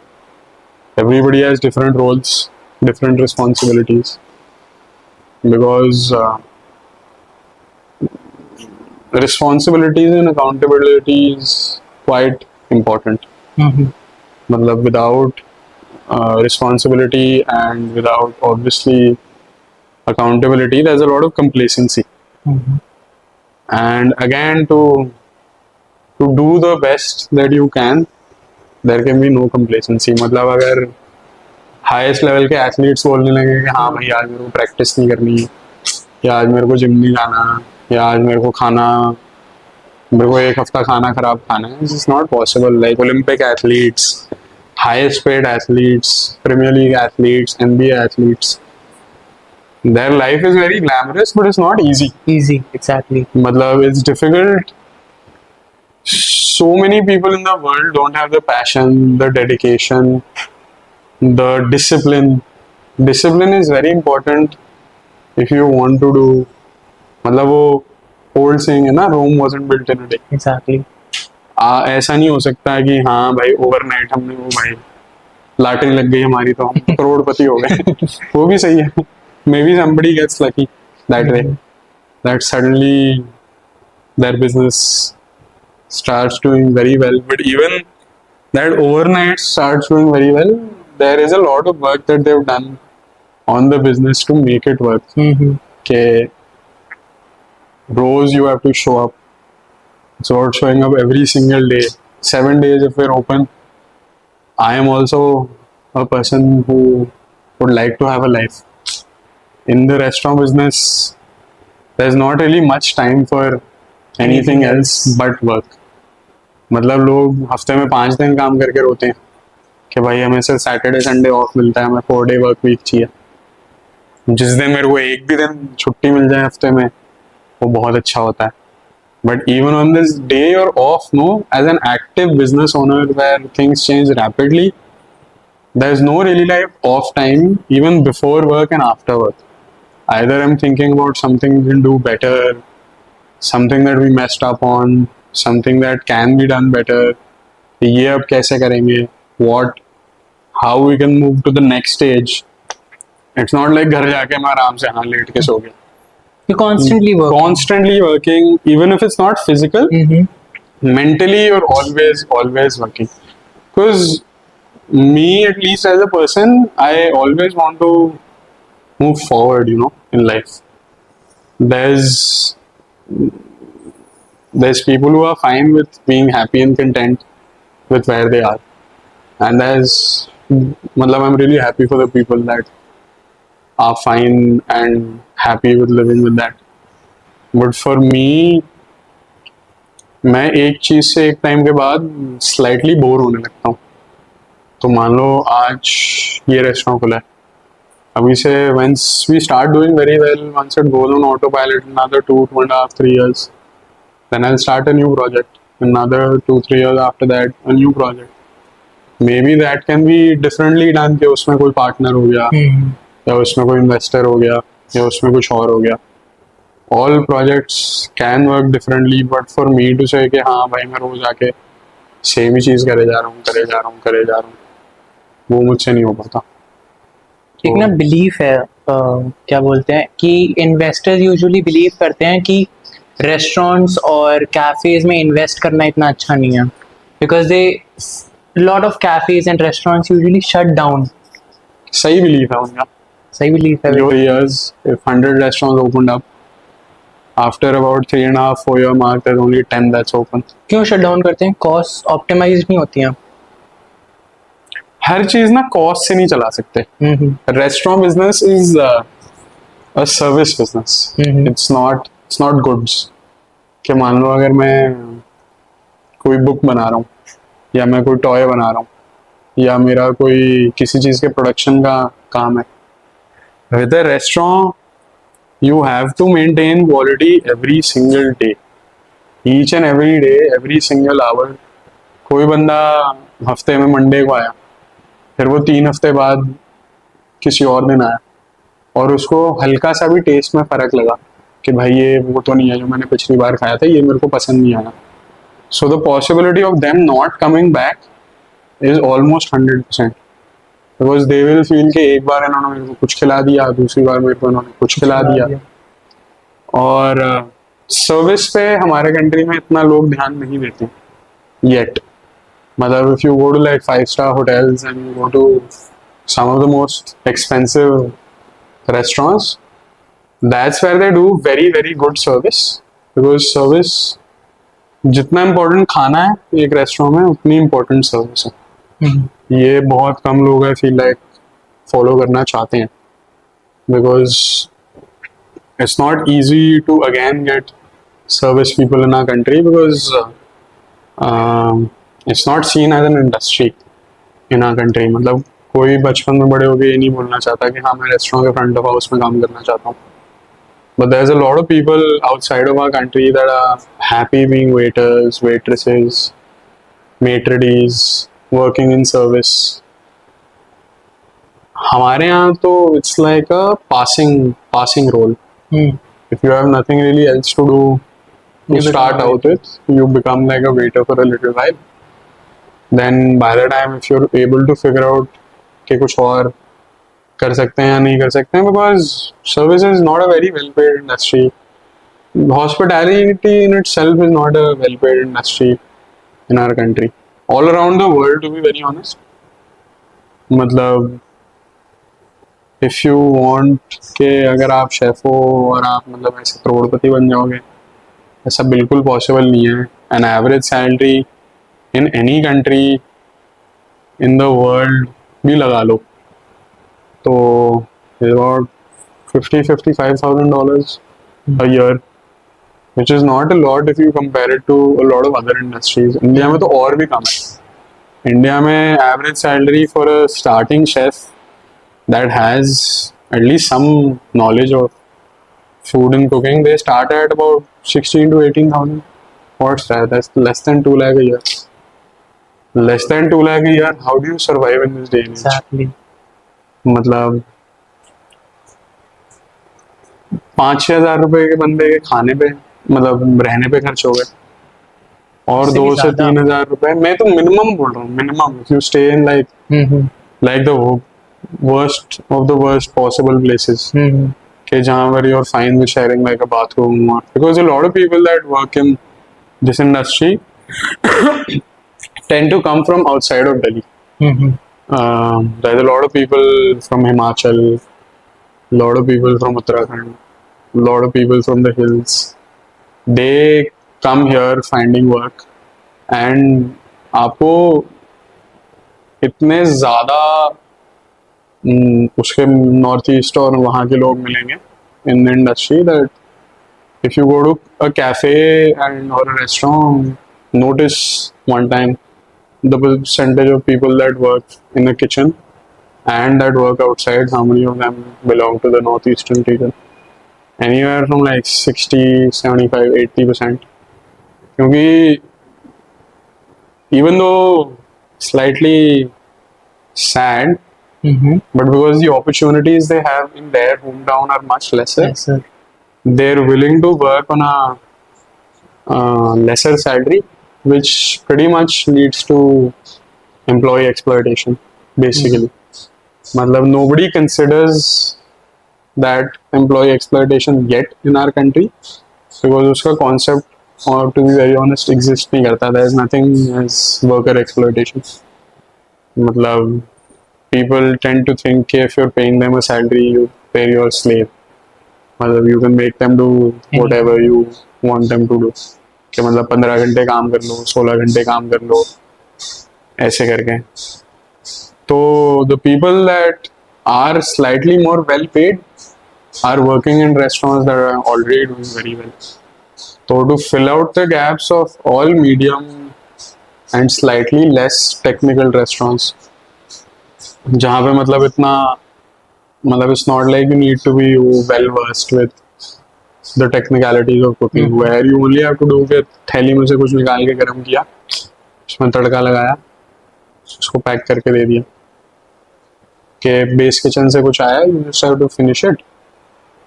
Everybody has different roles, different responsibilities. Because responsibilities and accountability is quite important. मतलब without responsibility and without obviously accountability, there's a lot of complacency. And again, to do the best that you can, there can be no complacency. मतलब अगर highest level के athletes बोलने लगे कि हाँ भाई आज मेरे को प्रैक्टिस नहीं करनी, या आज मेरे को जिम नहीं जाना, या आज मेरे को एक हफ्ता खाना खराब खाना है, this is not possible. Like Olympic athletes, highest paid athletes, Premier League athletes, NBA athletes, their life is very glamorous, but it's not easy. Easy, exactly. मतलब it's difficult. So many people in the world don't have the passion, the dedication, the discipline. Discipline is very important if you want to do. मतलब वो old saying है ना, Rome wasn't built in a day. Exactly. ऐसा नहीं हो सकता कि हाँ भाई ओवरनाइट हमने वो भाई लाटरी लग गई हमारी तो हम करोड़पति हो गए. वो भी सही है. Maybe somebody gets lucky that way, that suddenly their business starts doing very well. But even that overnight starts doing very well, there is a lot of work that they've done on the business to make it work. Okay, Rose, you have to show up. It's about showing up every single day. 7 days if we're open. I am also a person who would like to have a life. In the restaurant business, there's not really much time for anything else but work. मतलब लोग हफ्ते में 5 दिन काम करके रोते हैं कि भाई हमें सिर्फ सैटरडे संडे ऑफ मिलता है, हमें 4 day वर्क वीक चाहिए. जिस दिन मेरे को एक भी दिन छुट्टी मिल जाए हफ्ते में, वो बहुत अच्छा होता है. But even on this day you're off, no, as an active business owner where things change rapidly, there's no really like off time even before work and after work. Either I'm thinking about something we can do better, something that we messed up on, something that can be done better. ये अब कैसे करेंगे? What? How we can move to the next stage? It's not like घर जाके मैं आराम से हाँ लेट के सो गया. You constantly work. Constantly working, even if it's not physical, mentally you're always working. Because me, at least as a person, I always want to move forward, you know, in life. There's people who are fine with being happy and content with where they are, and I'm really happy for the people that are fine and happy with living with that. But for me, मैं एक चीज से एक time के बाद slightly bore होने लगता हूँ. तो मान लो आज ये रेस्टोरेंट खुला है, अभी से once we start doing very well, once it goes on autopilot, another 2.5, 3 years, then I'll start a new project. Another 2-3 years after that, a new project. Maybe that can be differently done कि उसमें कोई partner हो गया, या उसमें कोई investor हो गया, या उसमें कुछ और हो गया. All projects can work differently, but for me to say कि हाँ भाई मैं रोज आके सेम ही चीज करे जा रहा हूँ, वो मुझसे नहीं हो पाता. एक ना बिलीफ है, क्या बोलते हैं कि इन्वेस्टर्स यूजुअली बिलीव करते हैं कि रेस्टोरेंट्स और कैफेज में इन्वेस्ट करना इतना अच्छा नहीं है, because they lot of cafes and restaurants usually shut down. सही बिलीफ है उनका. सही बिलीफ है. Years, if 100 restaurants opened up, after about 3.5-4 year mark, there's only 10 that's open. क्यों शट डाउन करते हैं? कॉस्ट ऑप्टिमाइज नहीं होती हैं. हर चीज ना कॉस्ट से नहीं चला सकते. Restaurant business is a service business. It's not goods. कि मान लो अगर मैं कोई बुक बना रहा हूँ या मैं कोई टॉय बना रहा हूँ, या मेरा कोई किसी चीज़ के प्रोडक्शन का काम है. With a restaurant you have to maintain quality every single day, each and every day, every single hour. कोई बंदा हफ्ते में मंडे को आया, फिर वो 3 हफ्ते बाद किसी और दिन आया और उसको हल्का सा भी टेस्ट में फ़र्क लगा कि भाई ये वो तो नहीं है जो मैंने पिछली बार खाया था, ये मेरे को पसंद नहीं आया. So the possibility of them not coming back is almost 100%. Because they will feel कि एक बार इन्होंने मेरे को कुछ खिला दिया, दूसरी बार मेरे को इन्होंने कुछ खिला दिया. और सर्विस पे हमारे कंट्री में इतना लोग ध्यान नहीं देते येट. मतलब if you go to like 5 star hotels and you go to some of the most expensive restaurants, that's where they do very very good service. Because service जितना इम्पोर्टेंट खाना है एक रेस्टोरेंट में, उतनी इम्पोर्टेंट सर्विस है. ये बहुत कम लोग हैं फील लाइक फॉलो करना चाहते हैं. Because it's not easy to again get service people in our country because it's not seen as an industry in our country. मतलब कोई बचपन में बड़े होके ये नहीं बोलना चाहता कि हाँ मैं रेस्टोरेंट के फ्रंट ऑफ हाउस में काम करना चाहता हूँ. But there's a lot of people outside of our country that are happy being waiters, waitresses, maitre d's, working in service. हमारे यहाँ तो it's like a passing role. If you have nothing really else to do to start out with, you become like a waiter for a little while. Then by the time if you're able to figure out कि कुछ और कर सकते हैं या नहीं कर सकते हैं, because service is not a very well paid industry. Hospitality in itself is not a well paid industry in our country. All around the world, to be very honest. मतलब इफ़ यू वांट कि अगर आप chef हो और आप मतलब ऐसे करोड़पति बन जाओगे, ऐसा बिल्कुल पॉसिबल नहीं है. An average salary in any country in the world भी लगा लो तो about $50,000-55,000 a year, which is not a lot if you compare it to a lot of other industries. India में तो और भी कम है. इंडिया में average salary for a starting chef that has at least some knowledge of food and cooking, they start at about 16 to 18,000. What's that? That's less than 2 lakh a year. Less than 2 lakh a year. How do you survive in this day and age? Exactly. मतलब 5-6 हजार रुपए के बंदे के खाने पे मतलब रहने पे खर्च हो गए और 2 से 3 हजार रुपए. मैं तो मिनिमम बोल रहा हूँ, minimum. If you stay in like the worst of the worst possible places, कि जहाँ where you're fine with sharing like a bathroom, or because a lot of people that work in this industry tend to come from outside of Delhi. There's a lot of people from Himachal, a lot of people from Uttarakhand, a lot of people from the hills. They come here finding work, and आपको इतने ज़्यादा उसके north east और वहाँ के लोग मिलेंगे in the industry that if you go to a cafe and और a restaurant, notice one time the percentage of people that work in the kitchen and that work outside, how many of them belong to the north eastern region. Anywhere from like 60, 75, 80%. क्योंकि even though slightly sad, but because the opportunities they have in their hometown are much lesser, they're willing to work on a lesser salary, which pretty much leads to employee exploitation, basically. मतलब nobody considers that employee exploitation yet in our country because उसका concept, or to be very honest, exist नहीं करता. There is nothing as worker exploitation. मतलब people tend to think कि if you're paying them a salary, you pay your slave. मतलब you can make them do whatever you want them to do. कि मतलब 15 घंटे काम कर लो, 16 घंटे काम कर लो, ऐसे करके. तो the people that are slightly more well paid are working in restaurants that are already doing very well. So to fill out the gaps of all medium and slightly less technical restaurants, जहाँ पे मतलब इतना मतलब it's not like you need to be well versed with the technicalities of cooking where you only have to do कि थैली में से कुछ निकाल के गरम किया, उसमें तड़का लगाया, उसको पैक करके दे दिया कि बेस किचन से कुछ आया, you just have to finish it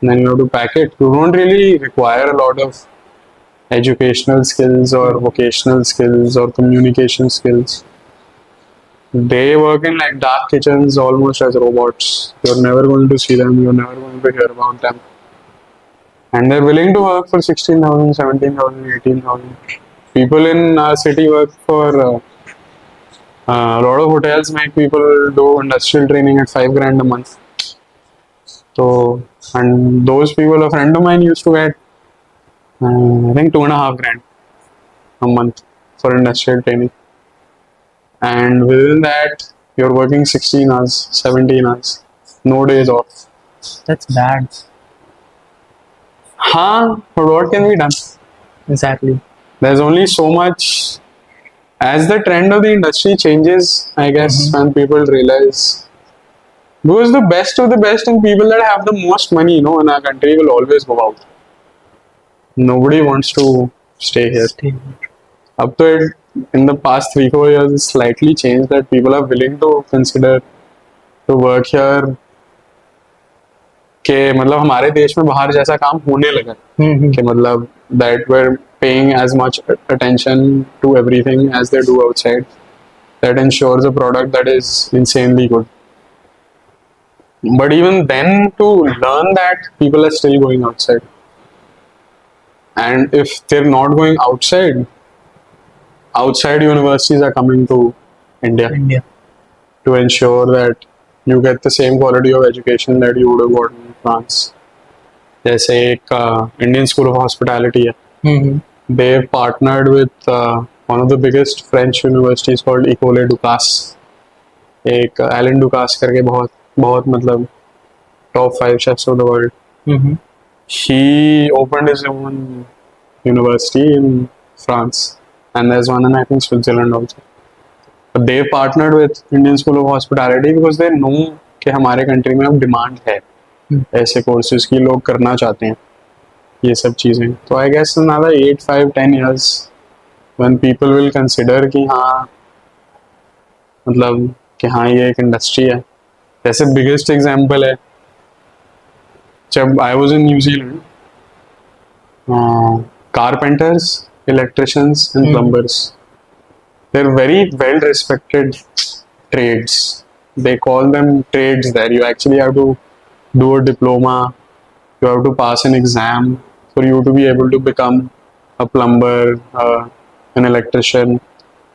and then you have to pack it. You don't really require a lot of educational skills or vocational skills or communication skills. They work in like dark kitchens almost as robots. You're never going to see them, you're never going to hear about them. And they're willing to work for 16,000, 17,000, 18,000. People in our city work for a lot of hotels make people do industrial training at 5 grand a month. So, and those people, a friend of mine used to get I think 2.5 grand a month for industrial training. And within that, you're working 16 hours, 17 hours, no days off. That's bad. But what can be done? Exactly. There's only so much. As the trend of the industry changes, I guess, when people realize. Because the best of the best and people that have the most money, in our country will always go out. Nobody wants to stay here. Up to it, in the past 3-4 years, it's slightly changed that people are willing to consider to work here. कि मतलब हमारे देश में बाहर जैसा काम होने लगा कि मतलब that we're paying as much attention to everything as they do outside. That ensures a product that is insanely good. But even then, to learn that, people are still going outside. And if they're not going outside universities are coming to India to ensure that you get the same quality of education that you would have gotten in France. जैसे एक Indian School of Hospitality है. They've partnered with one of the biggest French universities called École Ducasse. एक Alain Ducasse करके बहुत मतलब top 5 chefs of the world. He opened his own university in France, and there's one in I think Switzerland also. But they partnered with Indian School of Hospitality because they know कि हमारे country में अब demand है ऐसे courses की, लोग करना चाहते हैं ये सब चीज़ें. तो I guess another 8, 5, 10 years when people will consider कि हाँ मतलब कि हाँ ये एक इंडस्ट्री है. जैसे बिगेस्ट एग्जांपल है जब I was in New Zealand, carpenters, electricians and plumbers, they're very well respected trades. They call them trades there. You actually have to do a diploma, you have to pass an exam for you to be able to become a plumber, an electrician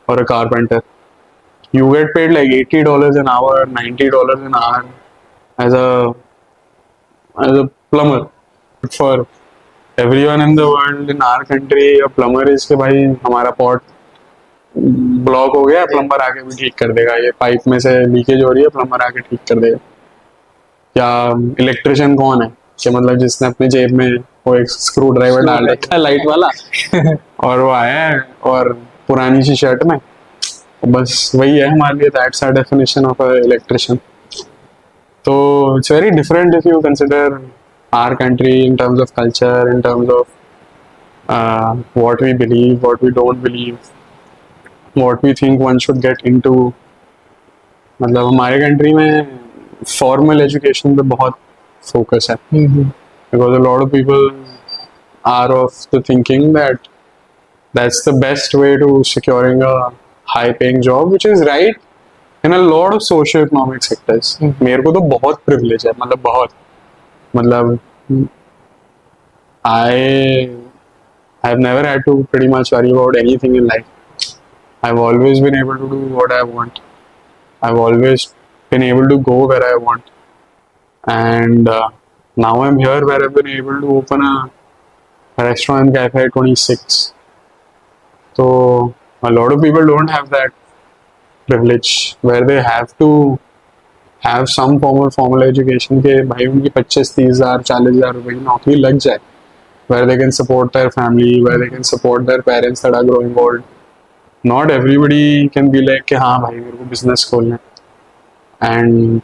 or a carpenter. You get paid like $80 an hour, $90 an hour as a plumber. But for everyone in the world, in our country, a plumber is कि भाई हमारा pot block हो गया, plumber आके भी ठीक कर देगा, ये पाइप में से लीकेज हो रही है, प्लम्बर आके ठीक कर देगा. या इलेक्ट्रिशियन कौन है कि मतलब जिसने अपनी जेब में वो एक स्क्रू ड्राइवर डाल रखा है लाइट वाला और वो आया है और पुरानी सी शर्ट में, बस वही है हमारे लिए. That's our definition of a electrician. तो it's very different if you consider our country in terms of culture, in terms of what we believe, what we don't believe, what we think one should get into. मतलब हमारे country में formal education पे बहुत focus है because a lot of people are of the thinking that that's the best way to securing a high paying job, which is right in a lot of socio-economic sectors. मेरे को तो बहुत privilege है, मतलब बहुत, मतलब I have never had to pretty much worry about anything in life. I've always been able to do what I want. I've always been able to go where I want. And now I'm here where I've been able to open a restaurant and cafe at 26. So a lot of people don't have that privilege where they have to have some form of formal education के भाई उनकी 25-30 हज़ार 40 हज़ार रुपए की नौकरी लग जाए, where they can support their family, where they can support their parents that are growing old. Not everybody can be like कि हाँ भाई मेरे को business खोलना है. and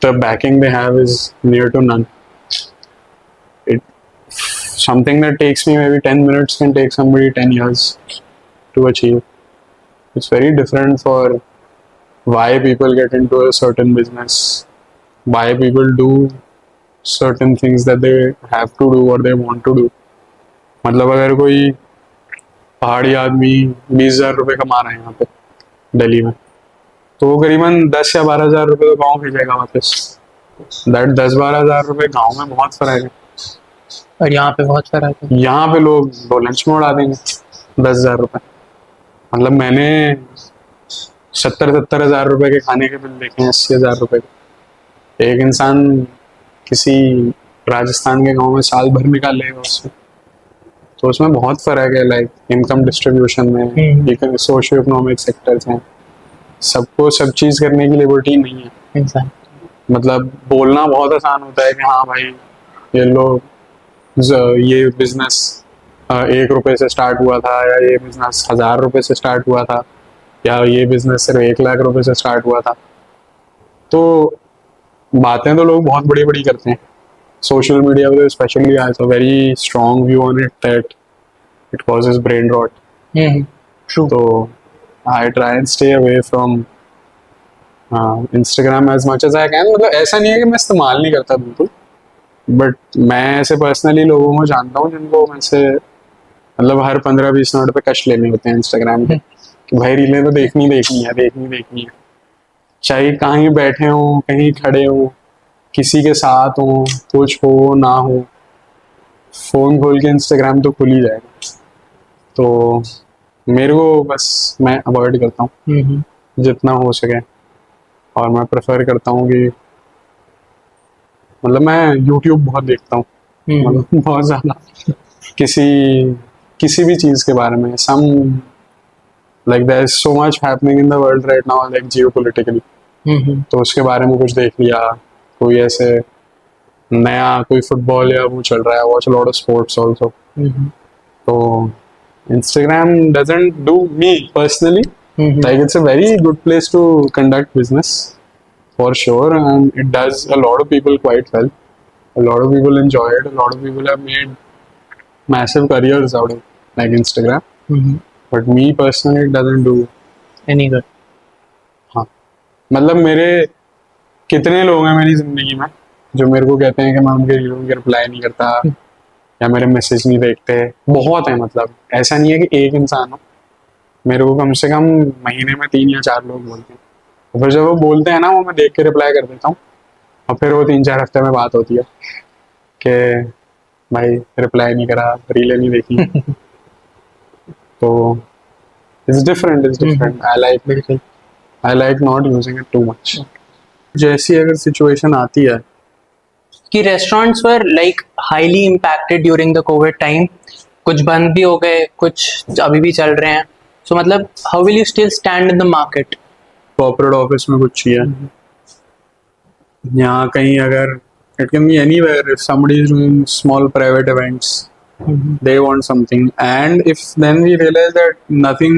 the backing they have is near to none. It something that takes me maybe 10 minutes can take somebody 10 years to achieve. It's very different for why people get into a certain business, why people do certain things that they have to do or they want to do. मतलब अगर कोई पहाड़ी आदमी 20,000 रुपये कमा रहे हैं यहाँ पे दिल्ली में, तो वो करीबन 10 या 12,000 रुपये तो गाँव भेजेगा वापस. दैट 10-12,000 रुपये गाँव में बहुत फर्क है. और यहाँ पे बहुत फर्क है. यहाँ पे लोग 2 लंच में उड़ा देंगे 10,000 रुपये. मतलब मैंने 70,000 रुपये के खाने के बिल देखे हैं 80,000 रुपये के. एक इंसान किसी राजस्थान के गांव में साल भर निकाल लेगा उसमें. तो उसमें बहुत फर्क है, लाइक इनकम डिस्ट्रीब्यूशन में, सोशियो इकोनॉमिक सेक्टर्स हैं. सबको सब चीज़ करने की लिबर्टी नहीं है. Exactly. मतलब बोलना बहुत आसान होता है कि हाँ भाई ये लोग ये बिजनेस 1 रुपये से स्टार्ट हुआ था, या ये बिजनेस 1,000 रुपये से स्टार्ट हुआ था, या ये बिजनेस सिर्फ 1 लाख रुपये से स्टार्ट हुआ था. तो बातें तो लोग बहुत बड़ी बड़ी करते हैं. सोशल मीडिया पे specially I have a very strong view on it that it causes brain rot. True. तो I try and stay away from Instagram as much as I can. मतलब ऐसा नहीं है कि मैं इस्तेमाल नहीं करता बिल्कुल, बट मैं ऐसे पर्सनली लोगों को जानता हूँ जिनको मैं से मतलब हर 15-20 मिनट पे कष्ट लेने होते हैं इंस्टाग्राम पे कि भाई रीलें तो देखनी है. चाहे कहीं बैठे हो, कहीं खड़े हो, किसी के साथ हो, कुछ हो ना हो, फोन खोल के इंस्टाग्राम तो खुल ही जाएगा. तो मेरे को बस मैं अवॉइड करता हूँ जितना हो सके. और मैं प्रेफर करता हूँ कि मतलब मैं यूट्यूब बहुत देखता हूँ, मतलब बहुत ज़्यादा. किसी भी चीज़ के बारे में some like there is so much happening in the world right now, like geopolitically. तो उसके बारे में कुछ देख लिया, कोई ऐसे नया कोई फुटबॉल या वो चल रहा है, watch lot of sports also. तो Instagram doesn't do me personally, like it's a very good place to conduct business for sure, and it does a lot of people quite well. A lot of people enjoy it. A lot of people have made massive careers out of like Instagram. But me personally, it doesn't do Any good. हाँ. मतलब मेरे कितने लोग हैं मेरी जिंदगी में जो मेरे को कहते हैं कि मैं उनके रीलों की रिप्लाई नहीं करता या मेरे मैसेज नहीं देखते. बहुत है, मतलब ऐसा नहीं है कि एक इंसान हो. मेरे को कम से कम महीने में 3 या 4 लोग बोलते हैं. और फिर जब वो बोलते हैं ना, वो मैं देख के रिप्लाई कर देता हूँ. और फिर वो 3-4 हफ्ते में बात होती है कि भाई रिप्लाई नहीं करा, रीलें नहीं देखी. तो it's different. I like not using it too much. जैसी अगर सिचुएशन आती है कि restaurants were like highly impacted during the Covid time, कुछ बंद भी हो गए, कुछ अभी भी चल रहे हैं. सो मतलब how will you still stand in the market? Corporate office में कुछ चाहिए, यहाँ कहीं अगर it can be anywhere. If somebody is doing small private events, they want something, and if then we realize that nothing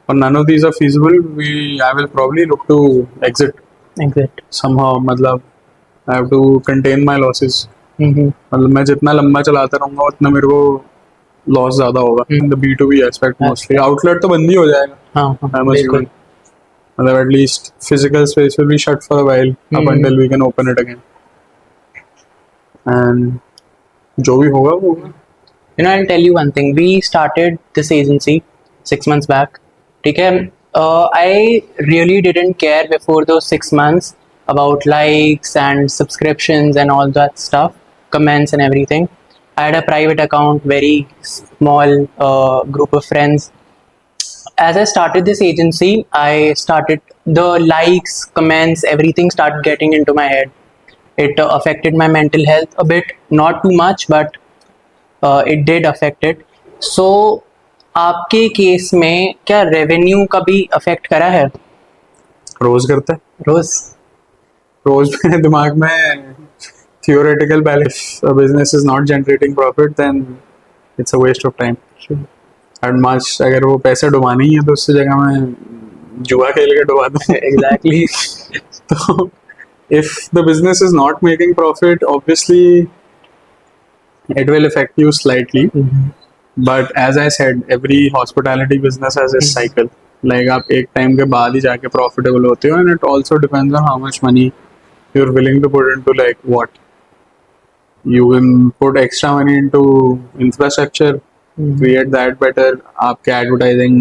or none of these are feasible, I will probably look to exit somehow. मतलब I have to contain my losses. मतलब मैं जितना लंबा चलाता रहूँगा उतना मेरे को लॉस ज़्यादा होगा. The B2B aspect mostly. Outlet तो बंद ही हो जाएगा. I'm assuming. मतलब at least physical space will be shut for a while up until we can open it again. And जो भी होगा वो होगा. You know, I'll tell you one thing. We started this agency 6 months back. ठीक है, I really didn't care before those 6 months about likes and subscriptions and all that stuff, comments and everything. I had a private account, very small group of friends. As I started this agency, I started the likes, comments, everything started getting into my head. It affected my mental health a bit, not too much, but it did affect it. So आपके case में क्या revenue का भी affect करा है? रोज करता है. रोज मेरे दिमाग में theoretical balance. A business is not generating profit, then it's a waste of time. And much अगर वो पैसे डुबाने ही है तो उससे जगह मैं जुआ खेल के डुबा दूं. Exactly. So, if the business is not making profit, obviously it will affect you slightly. But as I said, every hospitality business has a cycle. Like आप एक टाइम के बाद ही जाके profitable होते हो, and it also depends on how much money you're willing to put into like what. You can put extra money into infrastructure, create that better. आपके advertising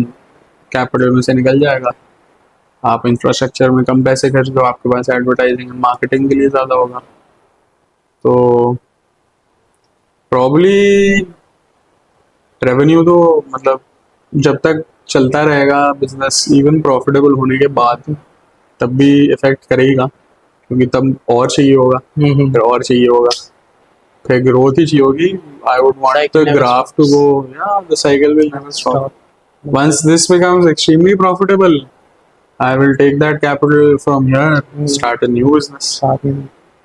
capital में से निकल जाएगा. आप इंफ्रास्ट्रक्चर में कम पैसे खर्च दो, आपके पास एडवर्टाइजिंग मार्केटिंग के लिए ज़्यादा होगा. तो प्रॉब्ली रेवेन्यू तो मतलब जब तक चलता रहेगा बिजनेस, इवन प्रॉफिटेबल होने के बाद, तब भी इफेक्ट करेगा, क्योंकि तब और चाहिए होगा, फिर और चाहिए होगा, फिर ग्रोथ ही चाहिए होगी. I would want Cycle the never graph to go, या the cycle will never stop. Once this becomes extremely profitable, I will take that capital from here, start a new business.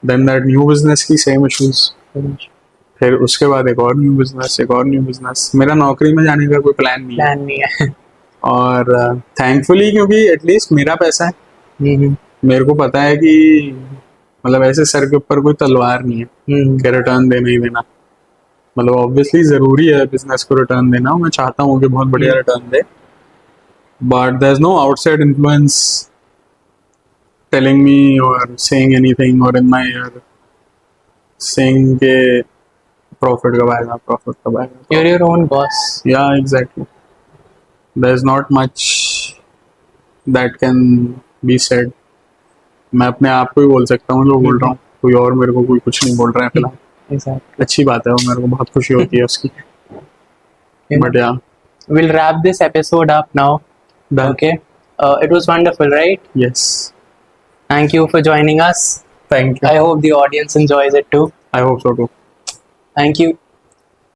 Then that new business की same issues. फिर उसके बाद एक और new business, एक और new business. मेरा नौकरी में जाने का कोई प्लान नहीं है. Plan नहीं है. और थैंकफुली, क्योंकि एटलीस्ट मेरा पैसा है, मेरे को पता है कि मतलब ऐसे सर के ऊपर कोई तलवार नहीं है कि रिटर्न देना ही देना. मतलब ऑब्वियसली ज़रूरी है बिजनेस को रिटर्न देना, मैं चाहता हूँ कि बहुत बढ़िया रिटर्न दे, but there is no outside influence telling me or saying anything or in my ear saying के प्रॉफिट कब आएगा, प्रॉफिट कब आएगा. You're your own boss. या exactly, there is not much that can be said. मैं अपने आप को ही बोल सकता हूँ जो बोल रहा हूँ, कोई और मेरे को कोई कुछ नहीं बोल रहा है फिलहाल. Exactly. अच्छी बात है, वो मेरे को बहुत खुशी होती है उसकी. बट या We'll wrap this episode up now. Done. Okay. It was wonderful, right? yes, Thank you for joining us. thank you. I hope the audience enjoys it too. I hope so too. Thank you.